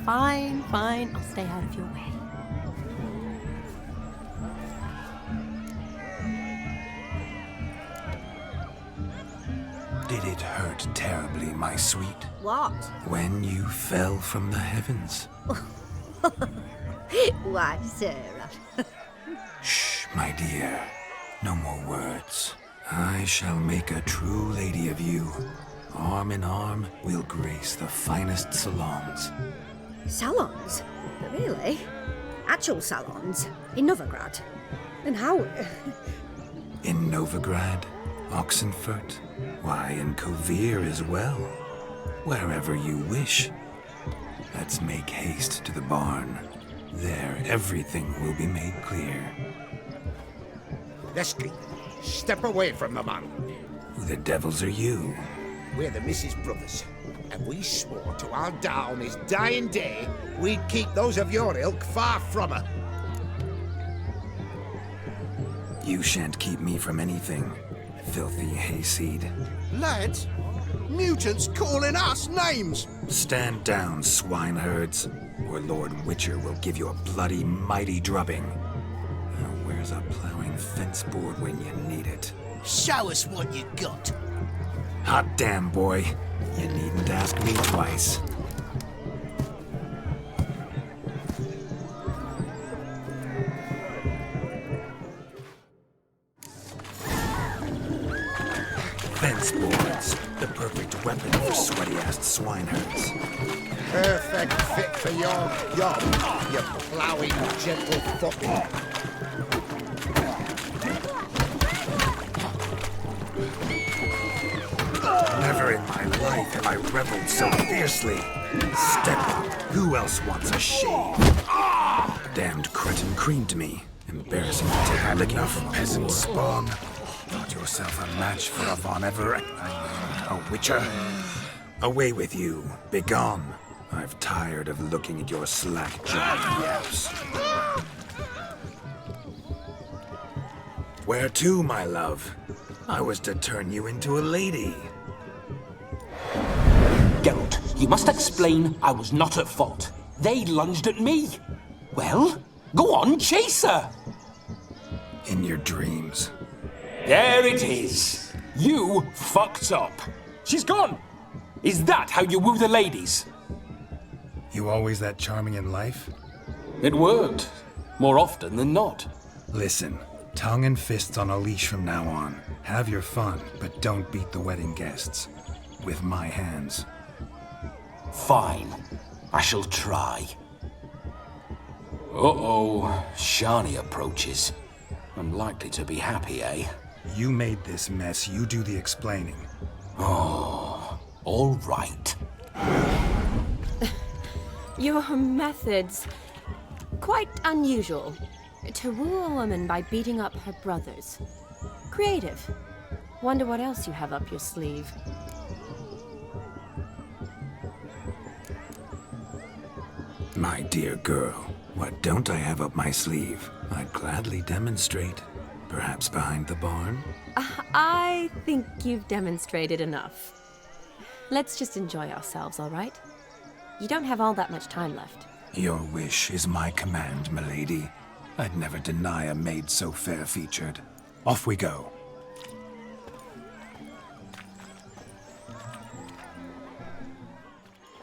Fine, fine. I'll stay out of your way. Did it hurt terribly, my sweet? What? When you fell from the heavens? Why, Sarah. Shh, my dear. No more words. I shall make a true lady of you. Arm in arm, we'll grace the finest salons. Salons? Really? Actual salons? In Novigrad? And how? In Novigrad, Oxenfurt, why, in Kovir as well. Wherever you wish. Let's make haste to the barn. There, everything will be made clear. Leslie, step away from the man. Who the devils are you? We're the Mrs. Brothers, and we swore to our da on his dying day we'd keep those of your ilk far from her. You shan't keep me from anything, filthy hayseed. Lads, mutants calling us names. Stand down, swineherds, or Lord Witcher will give you a bloody mighty drubbing. Now, where's a plowing fence board when you need it? Show us what you got. Hot damn, boy. You needn't ask me twice. Fence boards, the perfect weapon for sweaty-assed swineherds. Perfect fit for your job, you plowing gentle fucking. Never in my life have I reveled so fiercely. Step up. Who else wants a shave? Damned cretin creamed me. Embarrassing to take a licking from peasant spawn. Thought yourself a match for a Von Everett. A Witcher. Away with you. Begone. I've tired of looking at your slack-jawed yaps. Where to, my love? I was to turn you into a lady. Geralt, you must explain I was not at fault. They lunged at me. Well, go on, chase her. In your dreams. There it is. You fucked up. She's gone. Is that how you woo the ladies? You always that charming in life? It worked. More often than not. Listen, tongue and fists on a leash from now on. Have your fun, but don't beat the wedding guests. With my hands. Fine. I shall try. Uh-oh. Shani approaches. Unlikely to be happy, eh? You made this mess. You do the explaining. Oh, all right. Your methods... quite unusual. To woo a woman by beating up her brothers. Creative. Wonder what else you have up your sleeve. My dear girl, what don't I have up my sleeve? I'd gladly demonstrate. Perhaps behind the barn? I think you've demonstrated enough. Let's just enjoy ourselves, all right? You don't have all that much time left. Your wish is my command, milady. I'd never deny a maid so fair-featured. Off we go.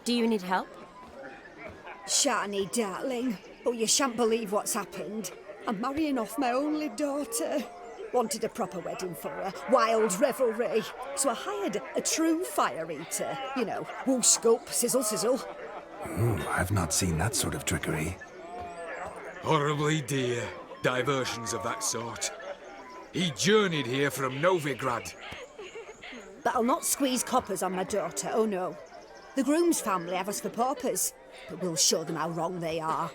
Do you need help? Shani, darling. Oh, you shan't believe what's happened. I'm marrying off my only daughter. Wanted a proper wedding for her. Wild revelry. So I hired a true fire eater. You know, whoosh, scope, sizzle, sizzle. Ooh, I've not seen that sort of trickery. Horribly dear. Diversions of that sort. He journeyed here from Novigrad. But I'll not squeeze coppers on my daughter, oh no. The groom's family have us for paupers, but we'll show them how wrong they are.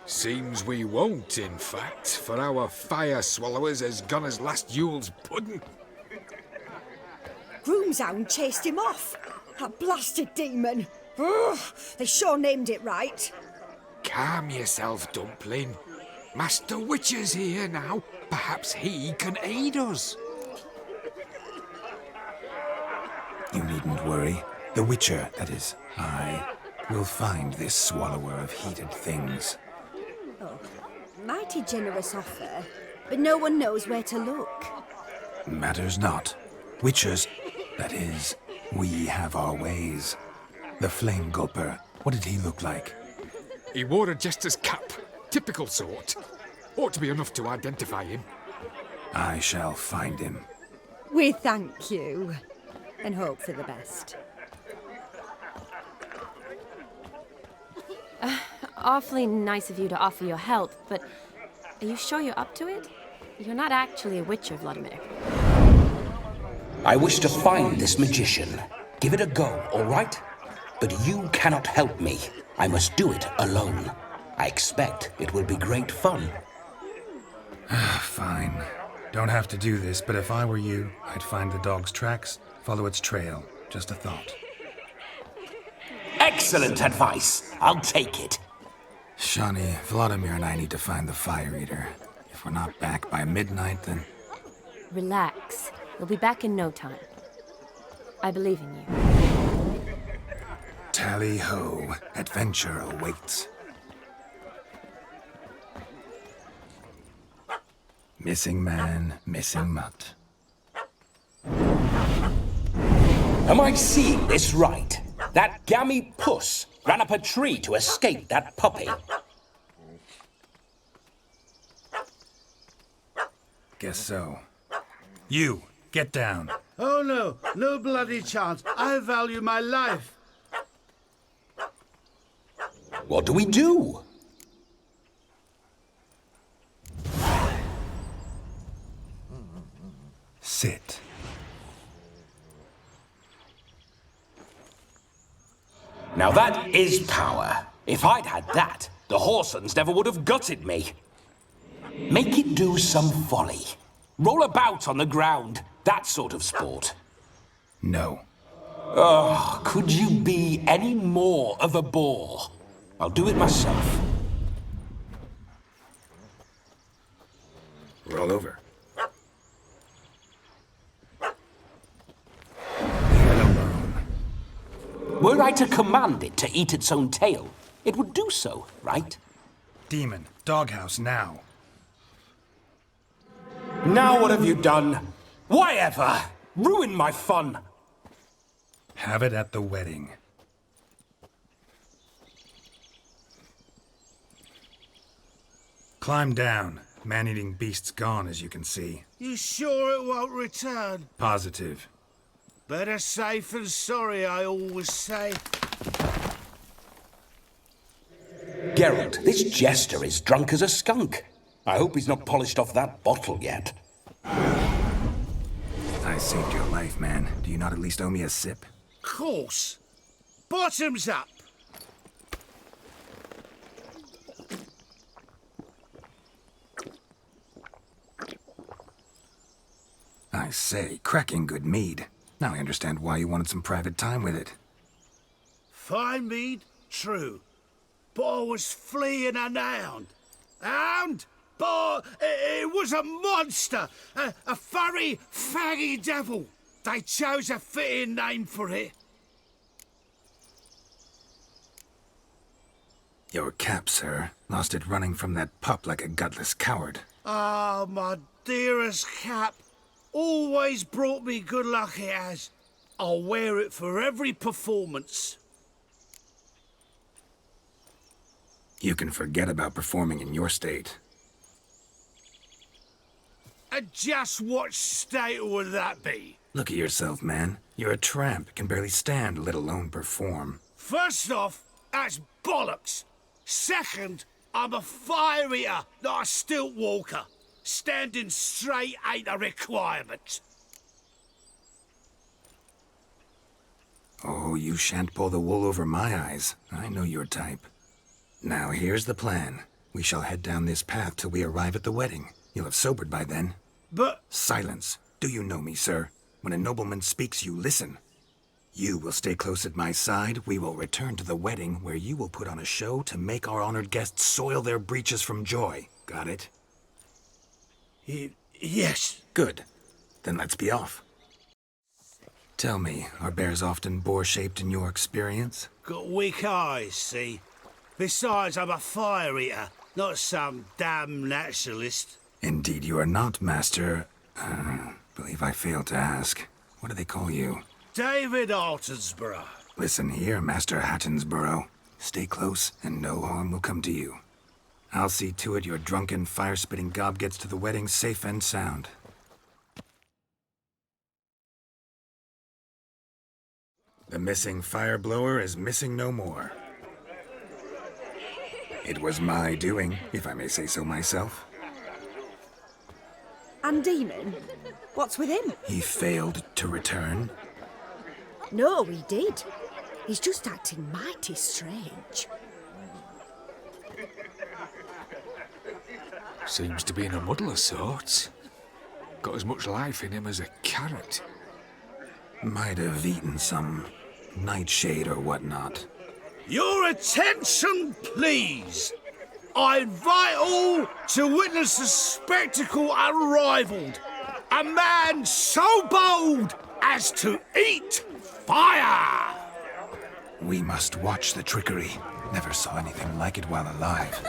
Seems we won't, in fact, for our fire swallowers has gone as last Yule's pudding. Groom's hound chased him off. That blasted demon. Ugh, they sure named it right. Calm yourself, Dumpling. Master Witcher's here now. Perhaps he can aid us. You needn't worry. The Witcher, that is, I, will find this swallower of heated things. Oh, mighty generous offer, but no one knows where to look. Matters not. Witchers, that is, we have our ways. The Flame Gulper, what did he look like? He wore a jester's cap. Typical sort. Ought to be enough to identify him. I shall find him. We thank you, and hope for the best. Awfully nice of you to offer your help, but are you sure you're up to it? You're not actually a witcher, Vladimir. I wish to find this magician. Give it a go, all right? But you cannot help me. I must do it alone. I expect it will be great fun. Fine. Don't have to do this, but if I were you, I'd find the dog's tracks, follow its trail. Just a thought. Excellent advice. I'll take it. Shani, Vladimir and I need to find the fire eater. If we're not back by midnight, then... Relax. We'll be back in no time. I believe in you. Tally-ho. Adventure awaits. Missing man, missing mutt. Am I seeing this right? That gammy puss ran up a tree to escape that puppy. Guess so. You, get down. Oh no, no bloody chance. I value my life. What do we do? Sit. Now that is power. If I'd had that, the Horsons never would have gutted me. Make it do some folly. Roll about on the ground. That sort of sport. No. Oh, could you be any more of a bore? I'll do it myself. Roll over. Were I to command it to eat its own tail, it would do so, right? Demon, doghouse now. Now what have you done? Why ever? Ruin my fun. Have it at the wedding. Climb down. Man-eating beast's gone, as you can see. You sure it won't return? Positive. Better safe than sorry, I always say. Geralt, this jester is drunk as a skunk. I hope he's not polished off that bottle yet. I saved your life, man. Do you not at least owe me a sip? Course. Bottoms up. I say, cracking good mead. Now I understand why you wanted some private time with it. Fine mead, true. But I was fleeing an hound. Hound? But it was a monster. A furry, faggy devil. They chose a fitting name for it. Your cap, sir. Lost it running from that pup like a gutless coward. Ah, my dearest cap. Always brought me good luck it has. I'll wear it for every performance. You can forget about performing in your state. And just what state would that be? Look at yourself, man. You're a tramp, can barely stand, let alone perform. First off, that's bollocks. Second, I'm a fire eater, not a stilt walker. Standing straight ain't a requirement. Oh, you shan't pull the wool over my eyes. I know your type. Now, here's the plan. We shall head down this path till we arrive at the wedding. You'll have sobered by then. But... Silence. Do you know me, sir? When a nobleman speaks, you listen. You will stay close at my side. We will return to the wedding, where you will put on a show to make our honored guests soil their breeches from joy. Got it? Yes. Good. Then let's be off. Tell me, are bears often boar-shaped in your experience? Got weak eyes, see? Besides, I'm a fire eater, not some damn naturalist. Indeed you are not, Master... believe I failed to ask. What do they call you? David Altonsborough. Listen here, Master Hattonsborough. Stay close, and no harm will come to you. I'll see to it your drunken, fire-spitting gob gets to the wedding safe and sound. The missing fire blower is missing no more. It was my doing, if I may say so myself. And Demon? What's with him? He failed to return. No, he did. He's just acting mighty strange. Seems to be in a muddle of sorts. Got as much life in him as a carrot. Might have eaten some nightshade or whatnot. Your attention, please. I invite all to witness a spectacle unrivaled. A man so bold as to eat fire. We must watch the trickery. Never saw anything like it while alive.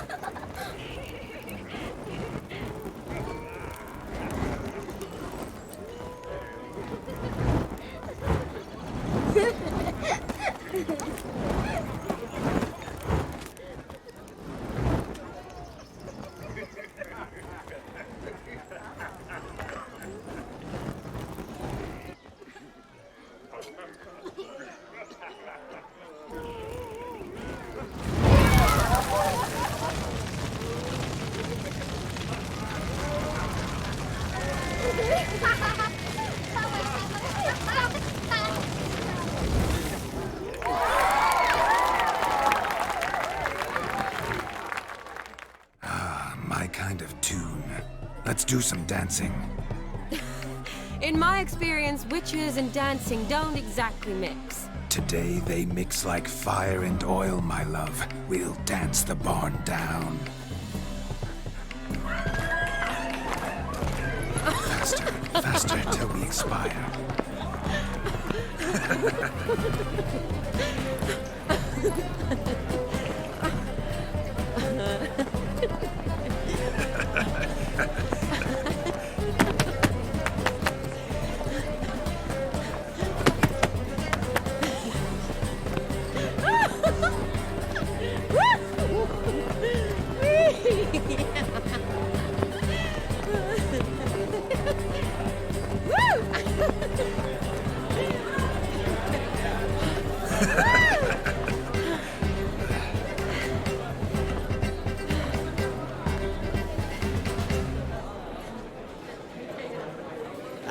My kind of tune. Let's do some dancing. In my experience, witches and dancing don't exactly mix. Today they mix like fire and oil, my love. We'll dance the barn down. Faster, faster till we expire.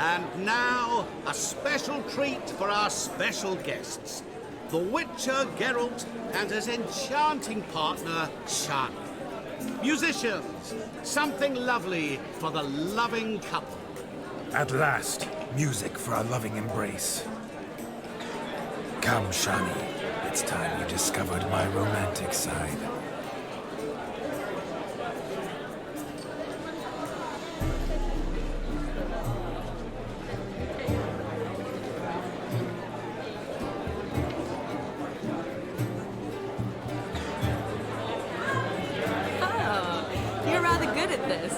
And now, a special treat for our special guests. The Witcher Geralt and his enchanting partner, Shani. Musicians, something lovely for the loving couple. At last, music for a loving embrace. Come, Shani. It's time you discovered my romantic side. You're rather good at this.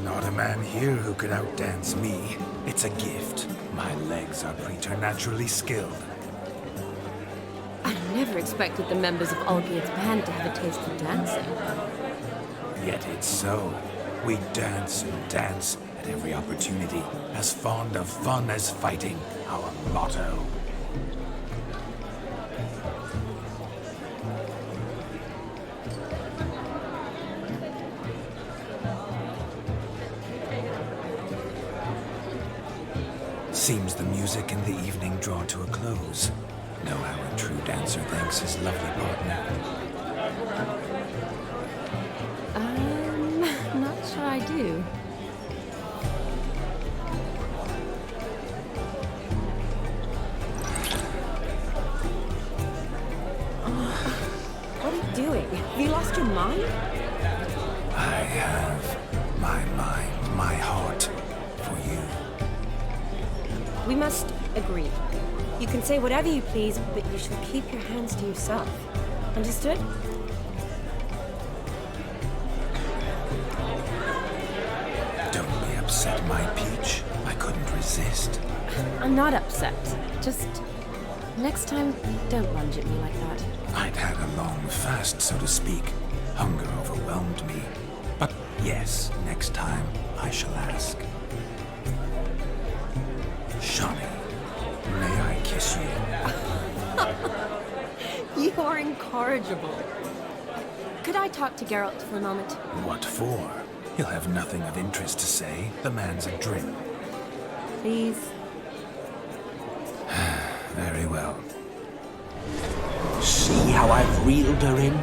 Not a man here who could outdance me. It's a gift. My legs are preternaturally skilled. I never expected the members of Olgierd's band to have a taste for dancing. Yet it's so. We dance and dance at every opportunity, as fond of fun as fighting, our motto. Seems the music and the evening draw to a close. Know how a true dancer thanks his lovely partner. Not sure I do. What are you doing? Have you lost your mind? I have my mind, my heart for you. We must agree. You can say whatever you please, but you shall keep your hands to yourself. Understood? Don't be upset, my peach. I couldn't resist. I'm not upset. Just next time, don't lunge at me like that. I'd had a long fast, so to speak. Hunger overwhelmed me. But yes, next time I shall ask. Shani, may I kiss you? You are incorrigible. Could I talk to Geralt for a moment? What for? He'll have nothing of interest to say. The man's a drip. Please? Very well. See how I've reeled her in?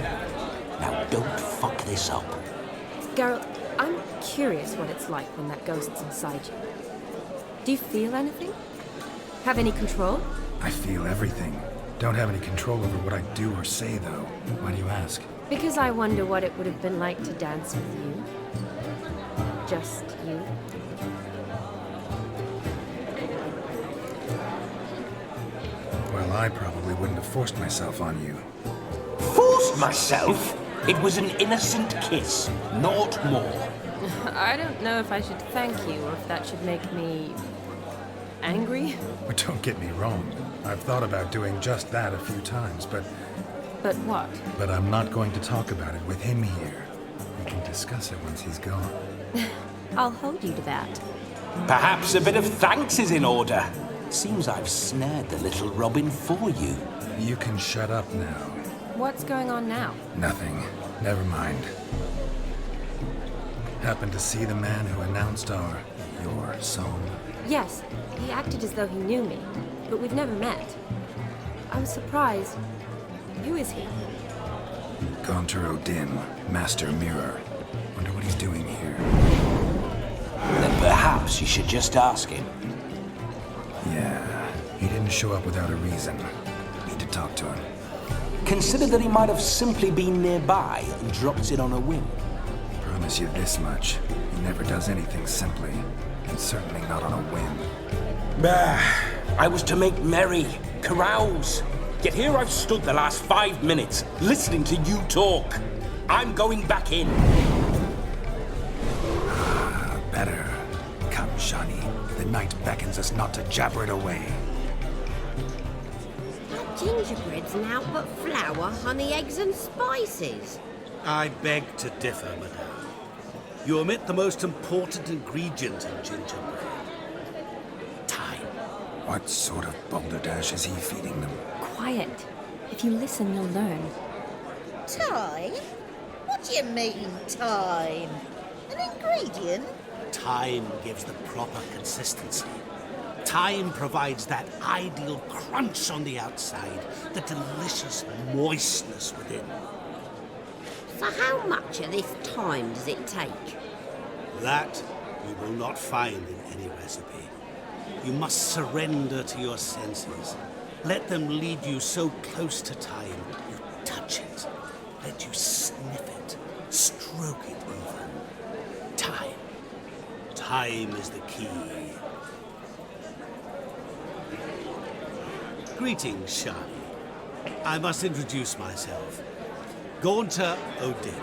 Now don't fuck this up. Geralt, I'm curious what it's like when that ghost's inside you. Do you feel anything? Have any control? I feel everything. Don't have any control over what I do or say, though. Why do you ask? Because I wonder what it would have been like to dance with you. Just you. Well, I probably wouldn't have forced myself on you. Forced myself? It was an innocent kiss, not more. I don't know if I should thank you or if that should make me angry. But don't get me wrong. I've thought about doing just that a few times, but But what? But I'm not going to talk about it with him here. We can discuss it once he's gone. I'll hold you to that. Perhaps a bit of thanks is in order. Seems I've snared the little robin for you. You can shut up now. What's going on now? Nothing. Never mind. Happened to see the man who announced your song? Yes, he acted as though he knew me, but we've never met. I was surprised. Who is he? Gaunter O'Dim, Master Mirror. Wonder what he's doing here. Then perhaps you should just ask him. He didn't show up without a reason. Need to talk to him. Consider that he might have simply been nearby and dropped it on a whim. Promise you this much. He never does anything simply. And certainly not on a whim. Bah! I was to make merry, carouse. Yet here I've stood the last 5 minutes, listening to you talk. I'm going back in. Better. Come, Shani. The night beckons us not to jabber it away. That gingerbread's naught but flour, honey, eggs and spices. I beg to differ, madame. You omit the most important ingredient in gingerbread. Time. What sort of balderdash is he feeding them? Quiet. If you listen, you'll learn. Time? What do you mean, time? An ingredient? Time gives the proper consistency. Time provides that ideal crunch on the outside, the delicious moistness within. So how much of this time does it take? That you will not find in any recipe. You must surrender to your senses. Let them lead you so close to time, you touch it. Let you sniff it, stroke it even. Time. Time is the key. Greetings, Shani. I must introduce myself. Gaunter Odin.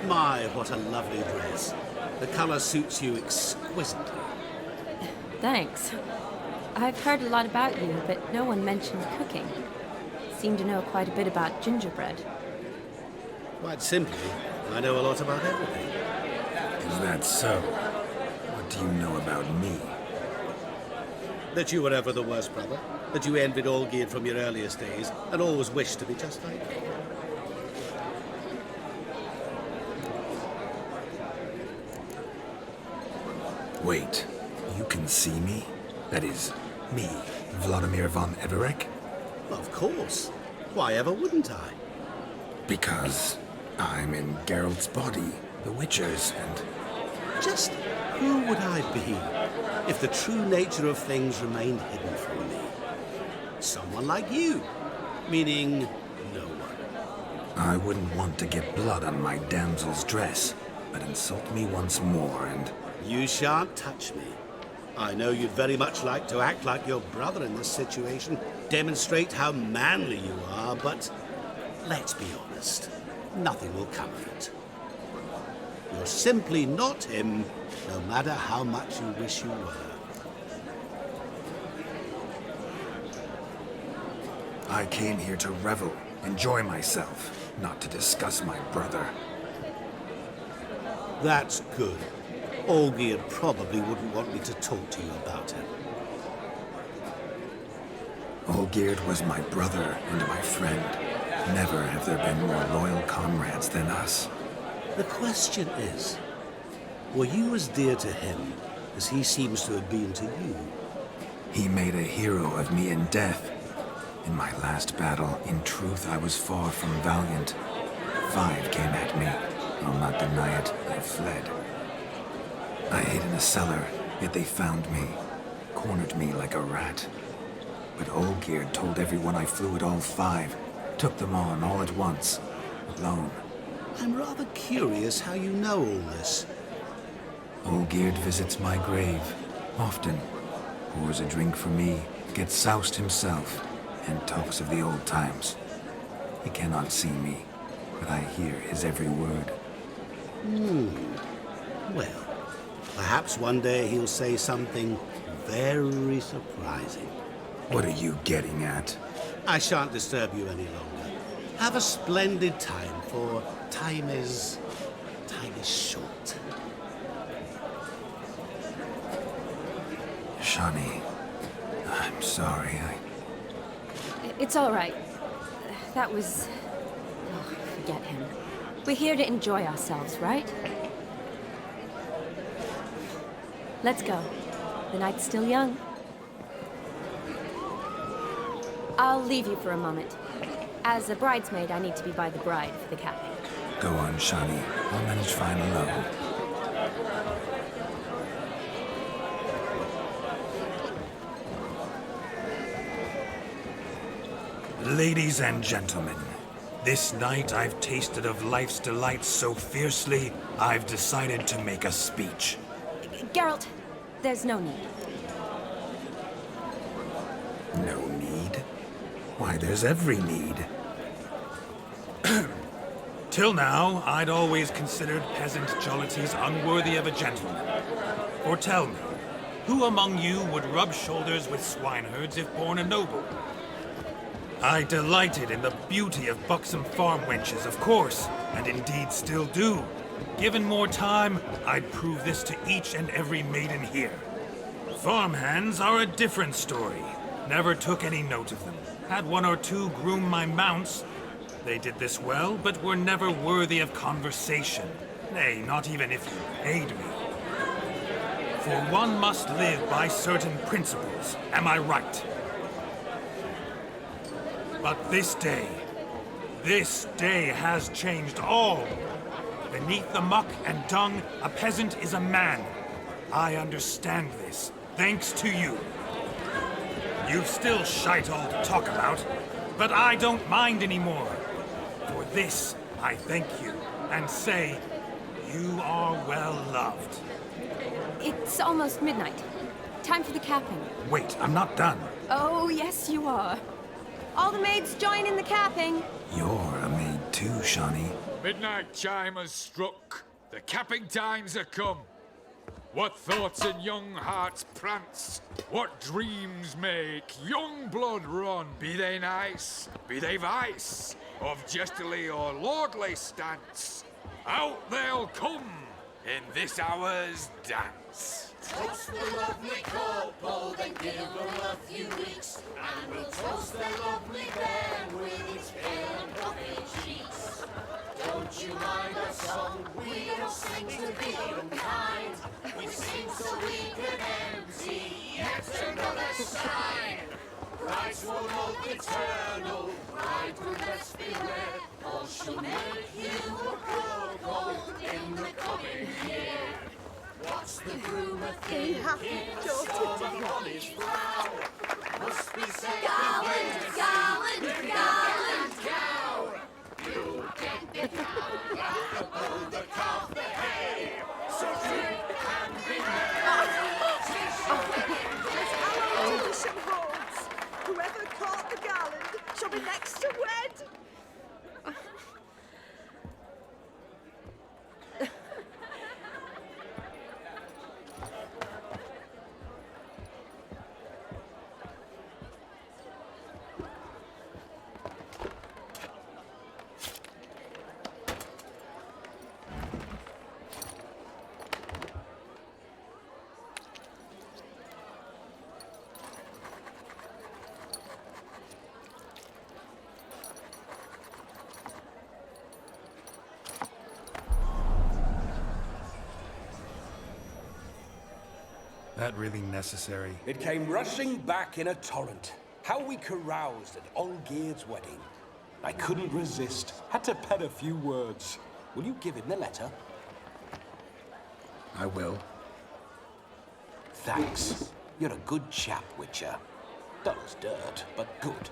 My, what a lovely dress. The color suits you exquisitely. Thanks. I've heard a lot about you, but no one mentioned cooking. Seem to know quite a bit about gingerbread. Quite simply, I know a lot about everything. Is that so? What do you know about me? That you were ever the worst brother. That you envied Olgierd from your earliest days, and always wished to be just like him. Wait, you can see me? That is, me, Vladimir von Everek? Of course. Why ever wouldn't I? Because I'm in Geralt's body, the Witcher's, and... Just who would I be if the true nature of things remained hidden from me? Someone like you, meaning no one. I wouldn't want to get blood on my damsel's dress, but insult me once more and... You shan't touch me. I know you'd very much like to act like your brother in this situation, demonstrate how manly you are, but let's be honest, nothing will come of it. You're simply not him, no matter how much you wish you were. I came here to revel, enjoy myself, not to discuss my brother. That's good. Olgierd probably wouldn't want me to talk to you about him. Olgierd was my brother and my friend. Never have there been more loyal comrades than us. The question is, were you as dear to him as he seems to have been to you? He made a hero of me in death. In my last battle, in truth, I was far from valiant. 5 came at me. I'll not deny it, I fled. I hid in a cellar, yet they found me, cornered me like a rat. But Olgierd told everyone I flew at all 5, took them on all at once, alone. I'm rather curious how you know all this. Olgierd visits my grave, often. Pours a drink for me, gets soused himself, and talks of the old times. He cannot see me, but I hear his every word. Well, perhaps one day he'll say something very surprising. What are you getting at? I shan't disturb you any longer. Have a splendid time, for time is short. Shani, I'm sorry, It's all right. That was... Oh, forget him. We're here to enjoy ourselves, right? Let's go. The night's still young. I'll leave you for a moment. As a bridesmaid, I need to be by the bride for the capping. Go on, Shani. I'll manage fine alone. Ladies and gentlemen, this night I've tasted of life's delights so fiercely, I've decided to make a speech. Geralt, there's no need. No need? Why, there's every need. Till now, I'd always considered peasant jollities unworthy of a gentleman. For tell me, who among you would rub shoulders with swineherds if born a noble? I delighted in the beauty of buxom farm wenches, of course, and indeed still do. Given more time, I'd prove this to each and every maiden here. Farmhands are a different story. Never took any note of them. Had one or two groom my mounts. They did this well, but were never worthy of conversation. Nay, not even if you paid me. For one must live by certain principles, am I right? But this day has changed all. Beneath the muck and dung, a peasant is a man. I understand this, thanks to you. You've still shite all to talk about, but I don't mind anymore. For this, I thank you, and say, you are well loved. It's almost midnight. Time for the capping. Wait, I'm not done. Oh, yes, you are. All the maids join in the capping. You're a maid too, Shani. Midnight chime has struck. The capping times are come. What thoughts in young hearts prance? What dreams make young blood run? Be they nice, be they vice, of jestily or lordly stance, out they'll come in this hour's dance. Toast the lovely couple, then give them a few weeks, and we'll toast the lovely band with its pale and puffy cheeks. Don't you mind our song? We don't sing to be unkind. We sing so we can empty yet another sign. Brides will hope eternal, bride will best beware, or she'll make you a cuckold in the coming year. What's the groom a thinking? Storm upon his brow. Must be said cow. You'll get the cow above the calf the hay. So drink and be merry. As our tradition holds, whoever caught the garland shall be next to wed. That really necessary? It came rushing back in a torrent. How we caroused at Olgierd's wedding. I couldn't resist. Had to pen a few words. Will you give him the letter? I will. Thanks. You're a good chap, Witcher. Dull as dirt, but good.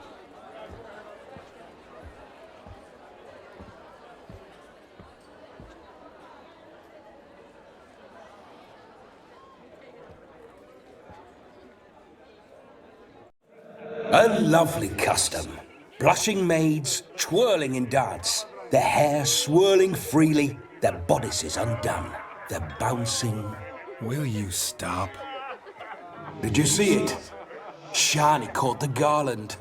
A lovely custom. Blushing maids, twirling in dance, their hair swirling freely, their bodices undone, their bouncing... Will you stop? Did you see it? Shani caught the garland.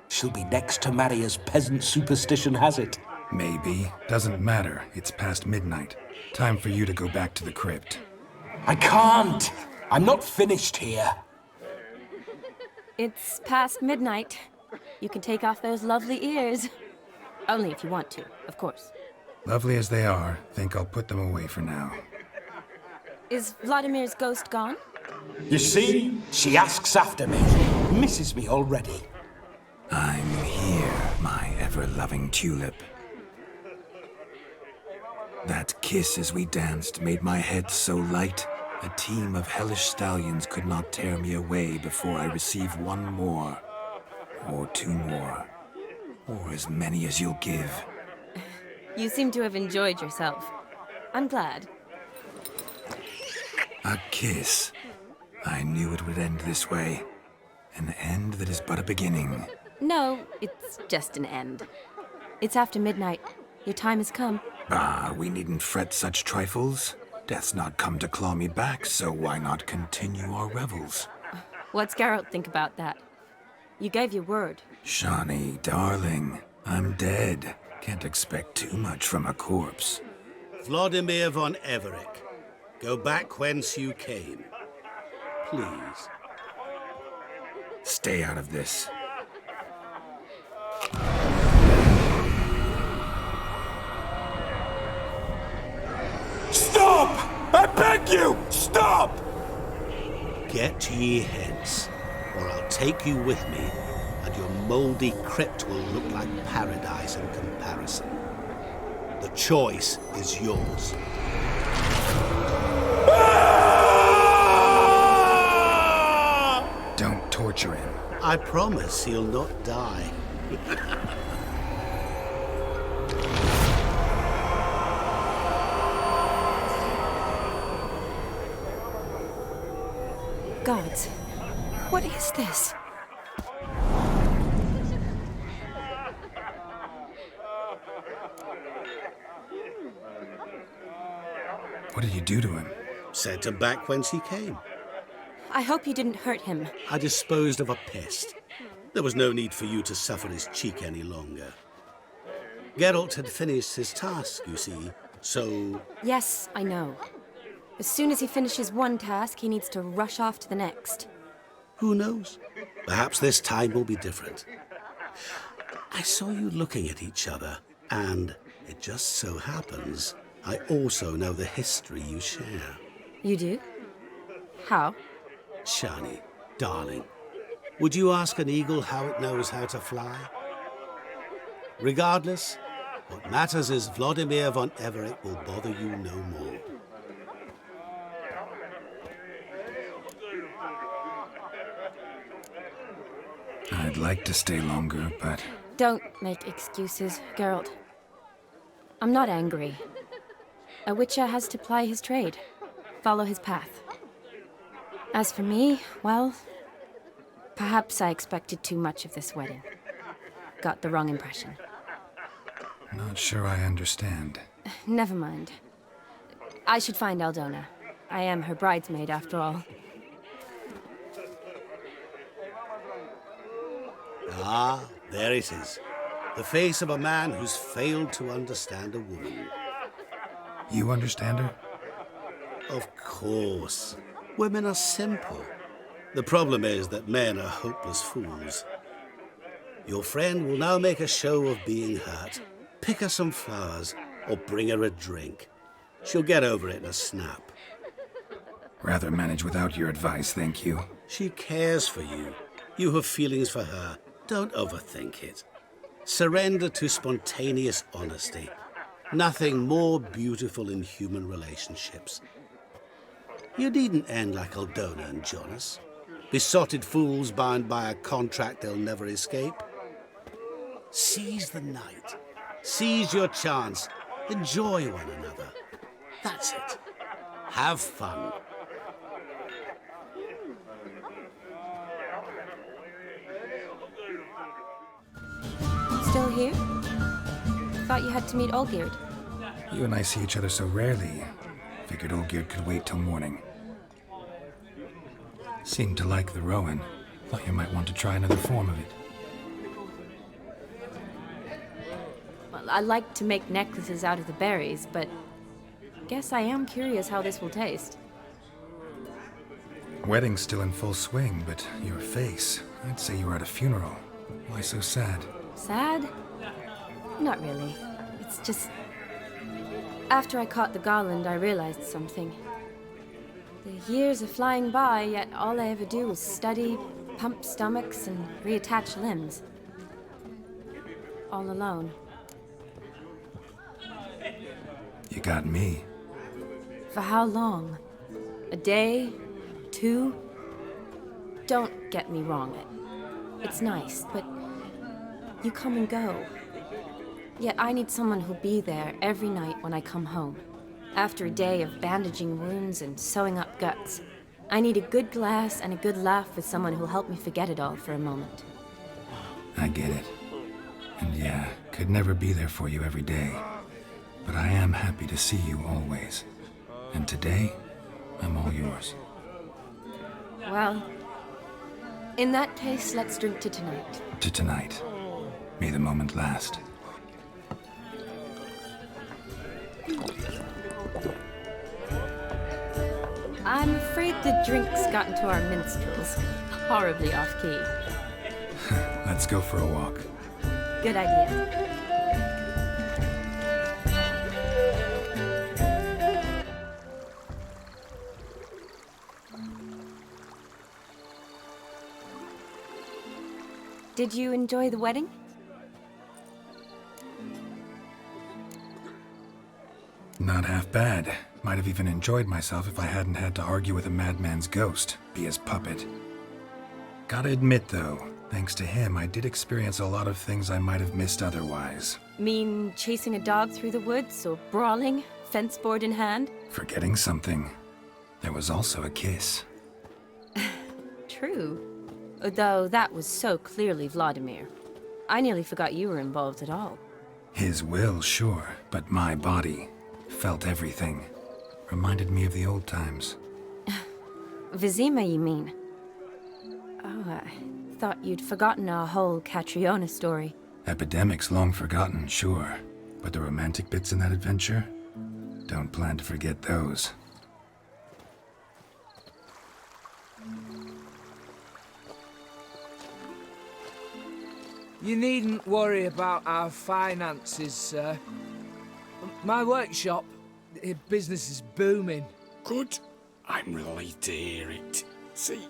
She'll be next to marry as peasant superstition has it. Maybe. Doesn't matter. It's past midnight. Time for you to go back to the crypt. I can't! I'm not finished here. It's past midnight. You can take off those lovely ears. Only if you want to, of course. Lovely as they are, think I'll put them away for now. Is Vladimir's ghost gone? You see? She asks after me. Misses me already. I'm here, my ever-loving tulip. That kiss as we danced made my head so light, a team of hellish stallions could not tear me away before I receive one more, or two more. Or as many as you'll give. You seem to have enjoyed yourself. I'm glad. A kiss. I knew it would end this way. An end that is but a beginning. No, it's just an end. It's after midnight. Your time has come. Ah, we needn't fret such trifles. Death's not come to claw me back, so why not continue our revels? What's Geralt think about that? You gave your word. Shani, darling, I'm dead. Can't expect too much from a corpse. Vladimir von Everec, go back whence you came. Please. Stay out of this. Stop! I beg you! Stop! Get ye hence, or I'll take you with me, and your mouldy crypt will look like paradise in comparison. The choice is yours. Don't torture him. I promise he'll not die. Gods, what is this? What did you do to him? Sent him back whence he came. I hope you didn't hurt him. I disposed of a pest. There was no need for you to suffer his cheek any longer. Geralt had finished his task, you see, so... Yes, I know. As soon as he finishes one task, he needs to rush off to the next. Who knows? Perhaps this time will be different. I saw you looking at each other, and it just so happens I also know the history you share. You do? How? Shani, darling, would you ask an eagle how it knows how to fly? Regardless, what matters is Vladimir von Everec will bother you no more. I'd like to stay longer, but... Don't make excuses, Geralt. I'm not angry. A witcher has to ply his trade, follow his path. As for me, well, perhaps I expected too much of this wedding. Got the wrong impression. Not sure I understand. Never mind. I should find Aldona. I am her bridesmaid, after all. Ah, there it is. The face of a man who's failed to understand a woman. You understand her? Of course. Women are simple. The problem is that men are hopeless fools. Your friend will now make a show of being hurt. Pick her some flowers, or bring her a drink. She'll get over it in a snap. Rather manage without your advice, thank you. She cares for you. You have feelings for her. Don't overthink it. Surrender to spontaneous honesty. Nothing more beautiful in human relationships. You needn't end like Aldona and Jonas. Besotted fools bound by a contract they'll never escape. Seize the night. Seize your chance. Enjoy one another. That's it. Have fun. Still here? Thought you had to meet Olgierd. You and I see each other so rarely. Figured Olgierd could wait till morning. Seemed to like the Rowan. Thought you might want to try another form of it. Well, I like to make necklaces out of the berries, but guess I am curious how this will taste. Wedding's still in full swing, but your face, I'd say you were at a funeral. Why so sad? Sad? Not really. It's just... After I caught the garland, I realized something. The years are flying by, yet all I ever do is study, pump stomachs, and reattach limbs. All alone. You got me. For how long? A day? 2? Don't get me wrong. It's nice, but You come and go. Yet I need someone who'll be there every night when I come home. After a day of bandaging wounds and sewing up guts, I need a good glass and a good laugh with someone who'll help me forget it all for a moment. I get it. And yeah, could never be there for you every day. But I am happy to see you always. And today, I'm all yours. Well, in that case, let's drink to tonight. To tonight. May the moment last. I'm afraid the drinks got into our minstrels. Horribly off-key. Let's go for a walk. Good idea. Did you enjoy the wedding? Not half bad. Might have even enjoyed myself if I hadn't had to argue with a madman's ghost, be his puppet. Gotta admit, though, thanks to him, I did experience a lot of things I might have missed otherwise. Mean chasing a dog through the woods or brawling, fence board in hand? Forgetting something. There was also a kiss. True. Though that was so clearly Vladimir. I nearly forgot you were involved at all. His will, sure, but my body felt everything. Reminded me of the old times. Vizima, you mean? Oh, I thought you'd forgotten our whole Catriona story. Epidemics long forgotten, sure. But the romantic bits in that adventure? Don't plan to forget those. You needn't worry about our finances, sir. My workshop, business is booming. Good. I'm relieved to hear it. See,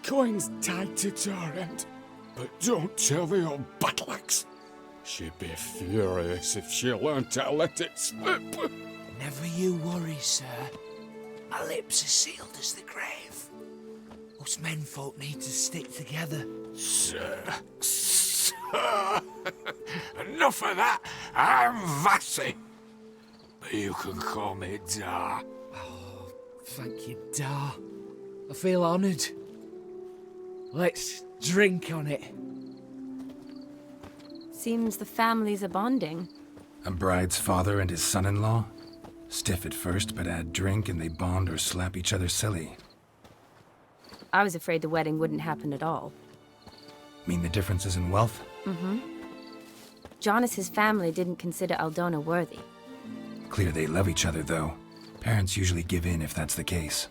coin's tied to Torrent, but don't tell the old battle-axe. She'd be furious if she learned to let it slip. Never you worry, sir. My lips are sealed as the grave. Us menfolk need to stick together. Sir. Enough of that. I'm Vassy. But you can call me Dar. Oh, thank you, Dar. I feel honoured. Let's drink on it. Seems the families are bonding. A bride's father and his son-in-law? Stiff at first, but add drink and they bond or slap each other silly. I was afraid the wedding wouldn't happen at all. Mean the differences in wealth? Mm-hmm. Jonas's family didn't consider Aldona worthy. Clear they love each other, though. Parents usually give in if that's the case.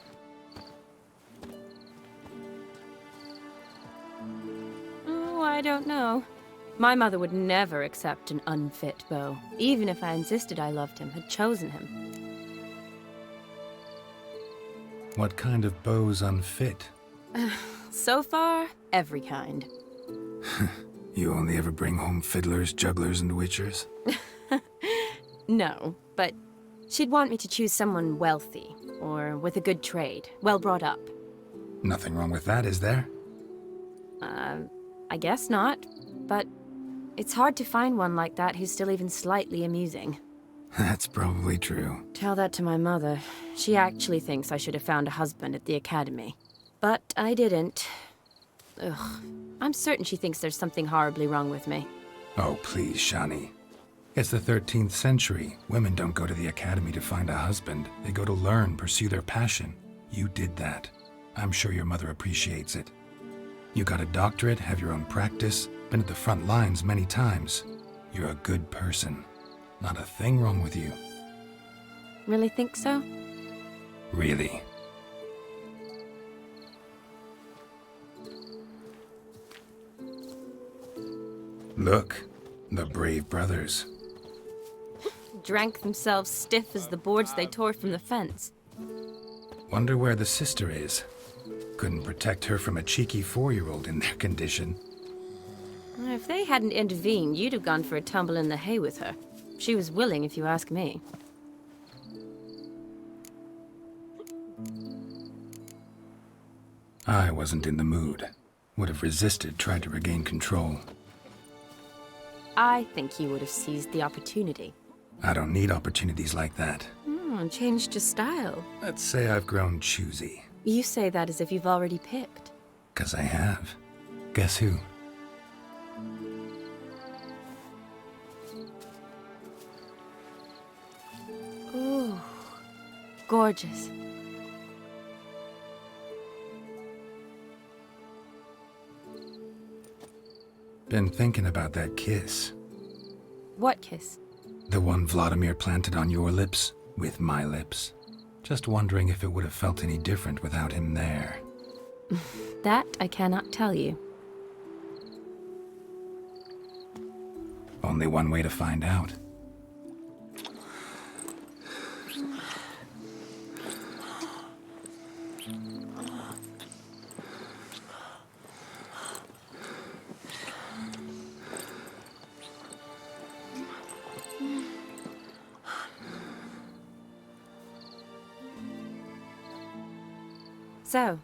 Oh, I don't know. My mother would never accept an unfit beau, even if I insisted I loved him, had chosen him. What kind of beau's unfit? So far, every kind. You only ever bring home fiddlers, jugglers, and witchers? No, but she'd want me to choose someone wealthy, or with a good trade, well brought up. Nothing wrong with that, is there? I guess not, but it's hard to find one like that who's still even slightly amusing. That's probably true. Tell that to my mother. She actually thinks I should have found a husband at the academy. But I didn't. Ugh. I'm certain she thinks there's something horribly wrong with me. Oh, please, Shani. It's the 13th century. Women don't go to the academy to find a husband. They go to learn, pursue their passion. You did that. I'm sure your mother appreciates it. You got a doctorate, have your own practice, been at the front lines many times. You're a good person. Not a thing wrong with you. Really think so? Really. Look, the brave brothers. Drank themselves stiff as the boards they tore from the fence. Wonder where the sister is. Couldn't protect her from a cheeky 4-year-old in their condition. If they hadn't intervened, you'd have gone for a tumble in the hay with her. She was willing, if you ask me. I wasn't in the mood. Would have resisted, tried to regain control. I think you would have seized the opportunity. I don't need opportunities like that. Changed your style. Let's say I've grown choosy. You say that as if you've already picked. 'Cause I have. Guess who? Ooh, gorgeous. Been thinking about that kiss. What kiss? The one Vladimir planted on your lips with my lips. Just wondering if it would have felt any different without him there. That I cannot tell you. Only one way to find out. So,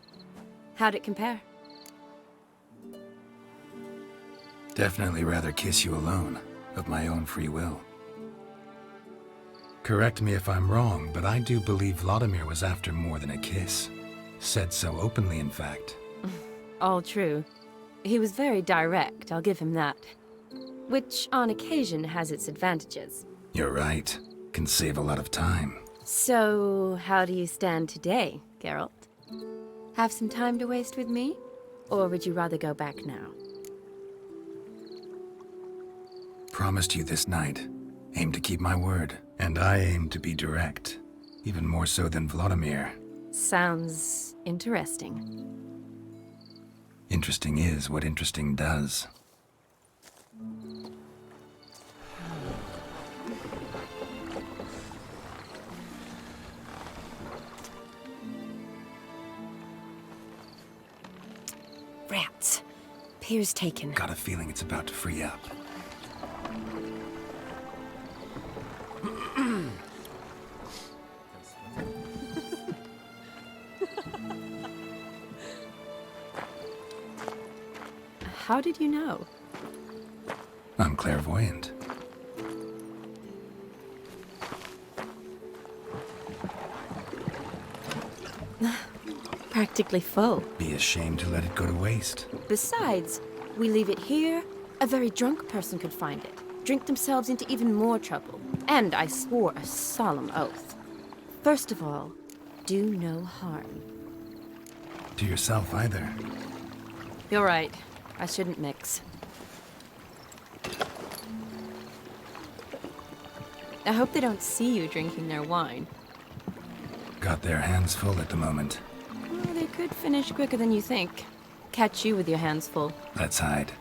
how'd it compare? Definitely rather kiss you alone, of my own free will. Correct me if I'm wrong, but I do believe Vladimir was after more than a kiss. Said so openly, in fact. All true. He was very direct, I'll give him that. Which, on occasion, has its advantages. You're right. Can save a lot of time. So, how do you stand today, Geralt? Have some time to waste with me? Or would you rather go back now? Promised you this night. Aim to keep my word. And I aim to be direct. Even more so than Vladimir. Sounds interesting. Interesting is what interesting does. Rats. Pier's taken. Got a feeling it's about to free up. How did you know? I'm clairvoyant. Practically full. Be ashamed to let it go to waste. Besides, we leave it here, a very drunk person could find it, drink themselves into even more trouble. And I swore a solemn oath. First of all, do no harm. To yourself either. You're right. I shouldn't mix. I hope they don't see you drinking their wine. Got their hands full at the moment. Well, they could finish quicker than you think. Catch you with your hands full. Let's hide.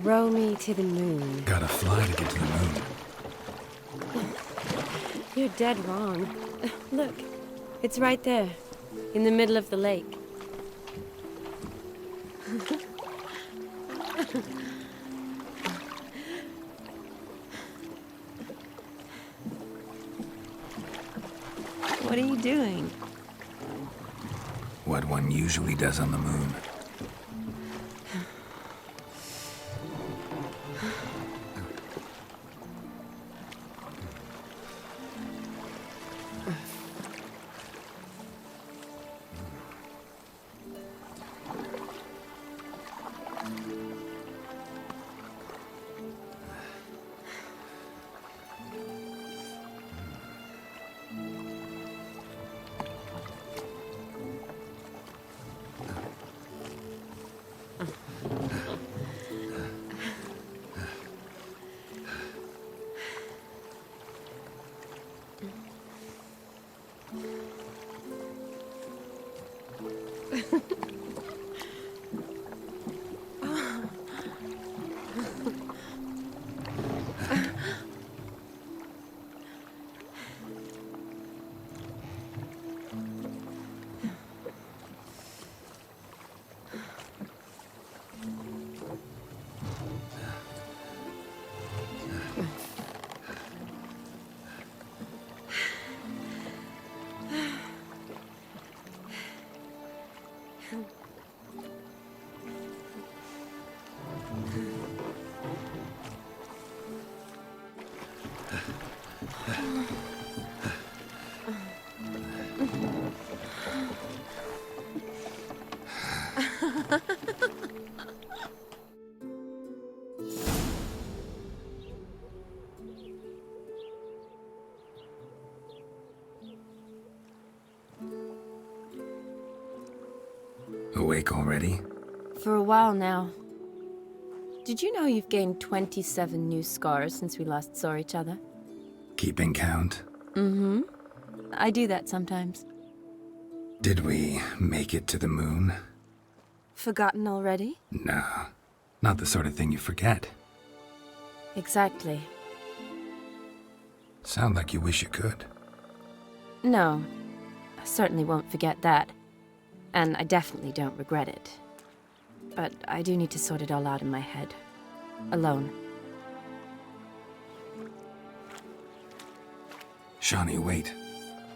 Row me to the moon. Gotta fly to get to the moon. You're dead wrong. Look, it's right there, in the middle of the lake. What are you doing? What one usually does on the moon. awake already? For a while now. Did you know you've gained 27 new scars since we last saw each other? Keeping count? Mm-hmm. I do that sometimes. Did we make it to the moon? Forgotten already? No, not the sort of thing you forget. Exactly. Sound like you wish you could. No, I certainly won't forget that. And I definitely don't regret it. But I do need to sort it all out in my head. Alone. Shani, wait.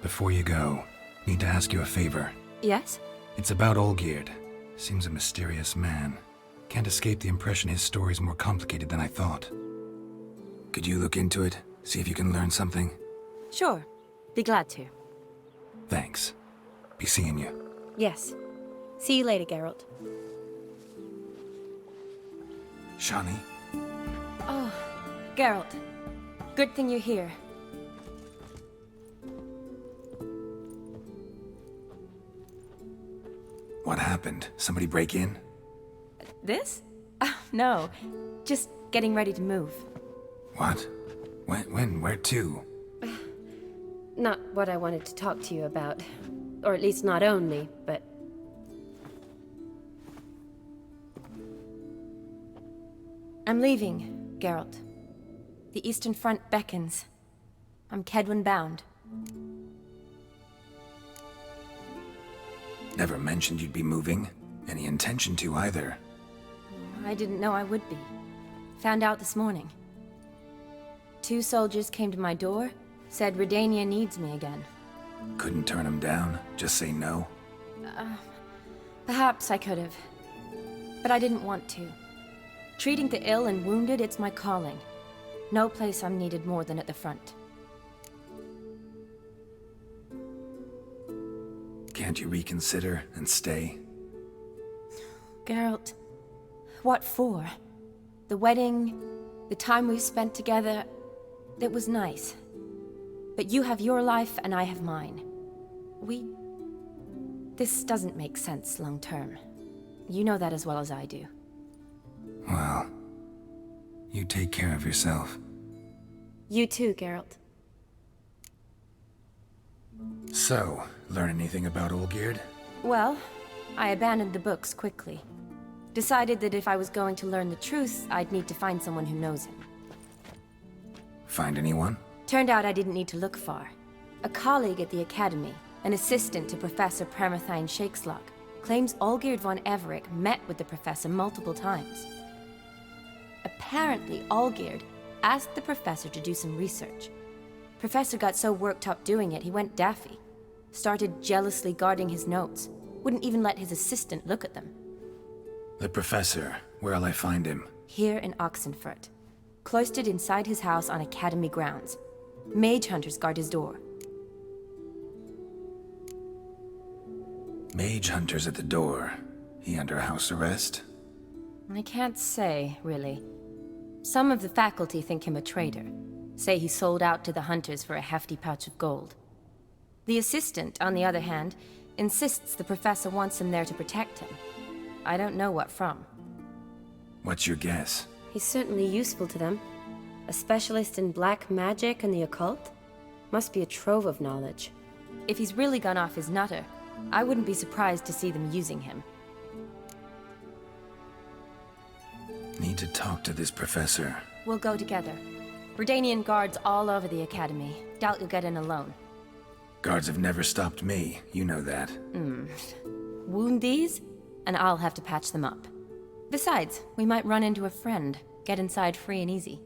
Before you go, need to ask you a favor. Yes? It's about Olgierd. Seems a mysterious man. Can't escape the impression his story's more complicated than I thought. Could you look into it? See if you can learn something? Sure. Be glad to. Thanks. Be seeing you. Yes. See you later, Geralt. Shani? Oh, Geralt. Good thing you're here. What happened? Somebody break in? This? No. Just getting ready to move. What? When? Where to? Not what I wanted to talk to you about. Or at least not only, but... I'm leaving, Geralt. The Eastern Front beckons. I'm Kedwin bound. Never mentioned you'd be moving. Any intention to either. I didn't know I would be. Found out this morning. 2 soldiers came to my door, said Redania needs me again. Couldn't turn him down? Just say no? Perhaps I could have. But I didn't want to. Treating the ill and wounded, it's my calling. No place I'm needed more than at the front. Can't you reconsider and stay? Geralt, what for? The wedding, the time we've spent together, it was nice. But you have your life and I have mine. This doesn't make sense long term. You know that as well as I do. Well, you take care of yourself. You too, Geralt. So, learn anything about Olgierd? Well, I abandoned the books quickly. Decided that if I was going to learn the truth, I'd need to find someone who knows him. Find anyone? Turned out I didn't need to look far. A colleague at the Academy, an assistant to Professor Premathine Shakeslog, claims Olgierd von Everec met with the professor multiple times. Apparently, Olgierd asked the professor to do some research. Professor got so worked up doing it, he went daffy. Started jealously guarding his notes. Wouldn't even let his assistant look at them. The professor. Where'll I find him? Here in Oxenfurt. Cloistered inside his house on Academy grounds. Mage hunters guard his door. Mage hunters at the door. He under house arrest? I can't say, really. Some of the faculty think him a traitor. Say he sold out to the hunters for a hefty pouch of gold. The assistant, on the other hand, insists the professor wants him there to protect him. I don't know what from. What's your guess? He's certainly useful to them. A specialist in black magic and the occult? Must be a trove of knowledge. If he's really gone off his nutter, I wouldn't be surprised to see them using him. Need to talk to this professor. We'll go together. Redanian guards all over the Academy. Doubt you'll get in alone. Guards have never stopped me, you know that. Wound these, and I'll have to patch them up. Besides, we might run into a friend. Get inside free and easy.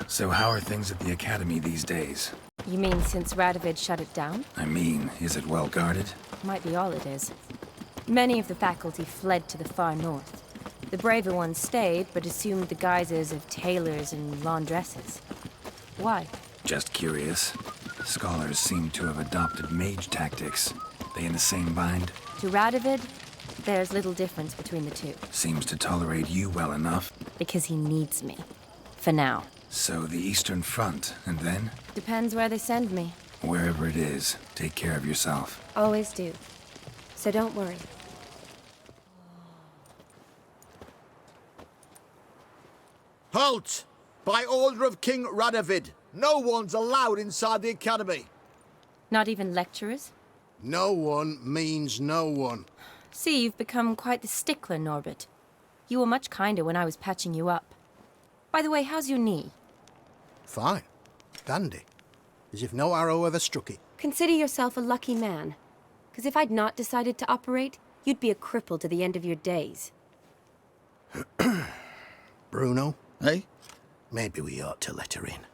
So how are things at the Academy these days? You mean since Radovid shut it down? I mean, is it well guarded? Might be all it is. Many of the faculty fled to the far north. The braver ones stayed, but assumed the guises of tailors and laundresses. Why? Just curious. Scholars seem to have adopted mage tactics. They in the same bind? To Radovid, there's little difference between the two. Seems to tolerate you well enough. Because he needs me. For now. So the Eastern Front, and then? Depends where they send me. Wherever it is, take care of yourself. Always do. So don't worry. Halt! By order of King Radovid, no one's allowed inside the academy. Not even lecturers? No one means no one. See, you've become quite the stickler, Norbert. You were much kinder when I was patching you up. By the way, how's your knee? Fine. Dandy. As if no arrow ever struck it. Consider yourself a lucky man. Because if I'd not decided to operate, you'd be a cripple to the end of your days. Bruno? Hey? Maybe we ought to let her in.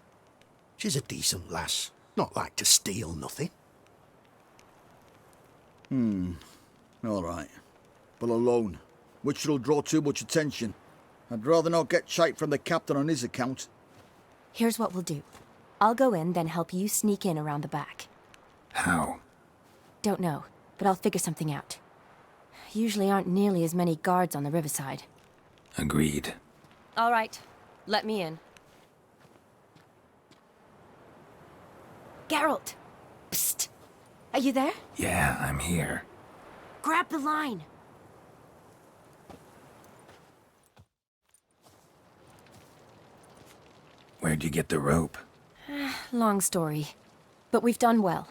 She's a decent lass. Not like to steal nothing. All right. But alone, which will draw too much attention. I'd rather not get shite from the captain on his account. Here's what we'll do. I'll go in, then help you sneak in around the back. How? Don't know, but I'll figure something out. Usually aren't nearly as many guards on the riverside. Agreed. All right, let me in. Geralt! Psst! Are you there? Yeah, I'm here. Grab the line! Where'd you get the rope? Long story. But we've done well.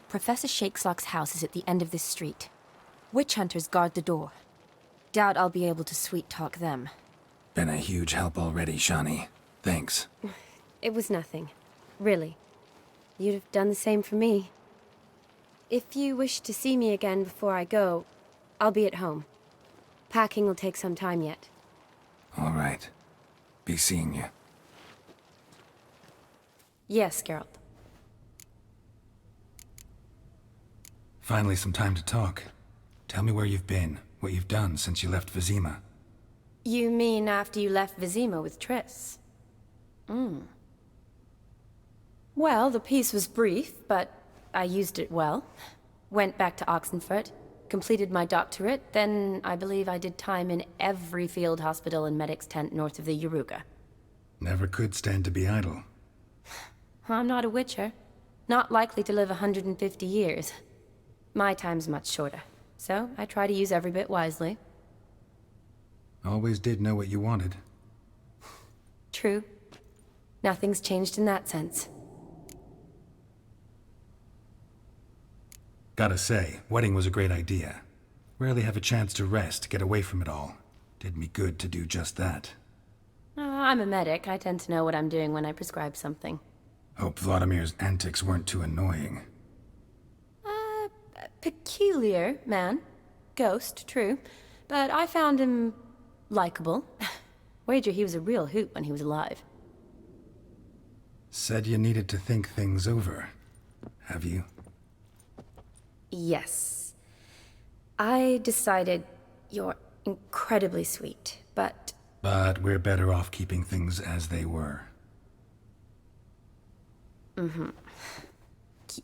Professor Shakesock's house is at the end of this street. Witch hunters guard the door. Doubt I'll be able to sweet-talk them. Been a huge help already, Shani. Thanks. It was nothing. Really. You'd have done the same for me. If you wish to see me again before I go, I'll be at home. Packing will take some time yet. All right. Be seeing you. Yes, Geralt. Finally some time to talk. Tell me where you've been, what you've done since you left Vizima. You mean after you left Vizima with Triss? Well, the peace was brief, but I used it well. Went back to Oxenfurt, completed my doctorate, then I believe I did time in every field hospital and medic's tent north of the Yaruga. Never could stand to be idle. I'm not a witcher. Not likely to live 150 years. My time's much shorter, so I try to use every bit wisely. Always did know what you wanted. True. Nothing's changed in that sense. Gotta say, wedding was a great idea. Rarely have a chance to rest, get away from it all. Did me good to do just that. I'm a medic. I tend to know what I'm doing when I prescribe something. Hope Vladimir's antics weren't too annoying. Peculiar man. Ghost, true. But I found him likable. Wager he was a real hoot when he was alive. Said you needed to think things over. Have you? Yes. I decided you're incredibly sweet, but... But we're better off keeping things as they were.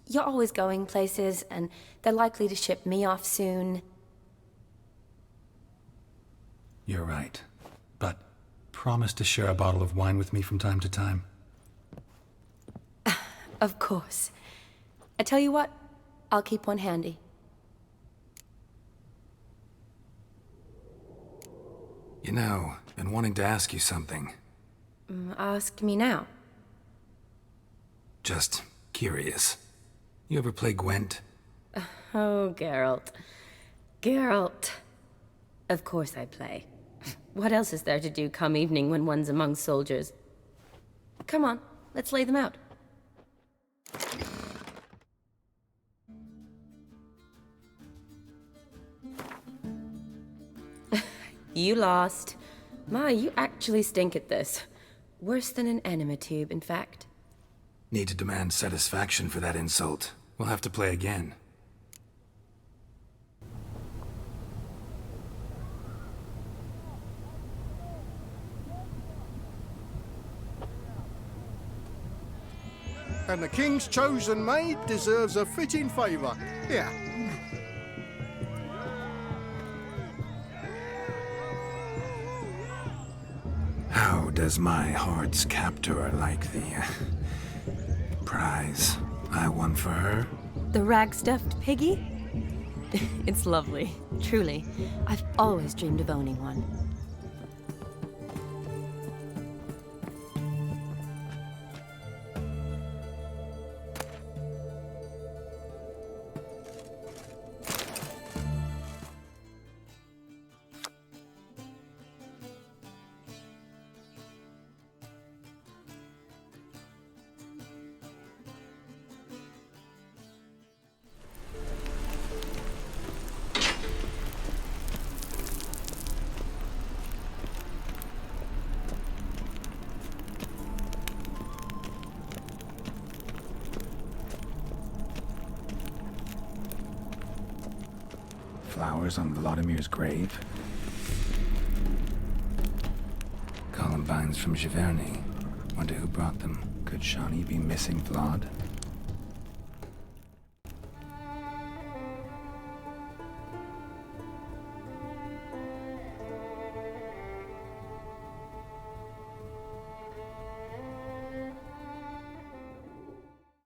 You're always going places, and they're likely to ship me off soon. You're right. But promise to share a bottle of wine with me from time to time. Of course. I tell you what, I'll keep one handy. You know, been wanting to ask you something. Ask me now. Just curious. You ever play Gwent? Oh, Geralt. Geralt. Of course I play. What else is there to do come evening when one's among soldiers? Come on, let's lay them out. You lost. My, you actually stink at this. Worse than an enema tube, in fact. Need to demand satisfaction for that insult. We'll have to play again. And the king's chosen maid deserves a fitting favour. Here. How does my heart's captor like the prize I won for her? The rag-stuffed piggy? It's lovely, truly. I've always dreamed of owning one. Flowers on Vladimir's grave? Columbines from Giverny. Wonder who brought them. Could Shani be missing Vlad?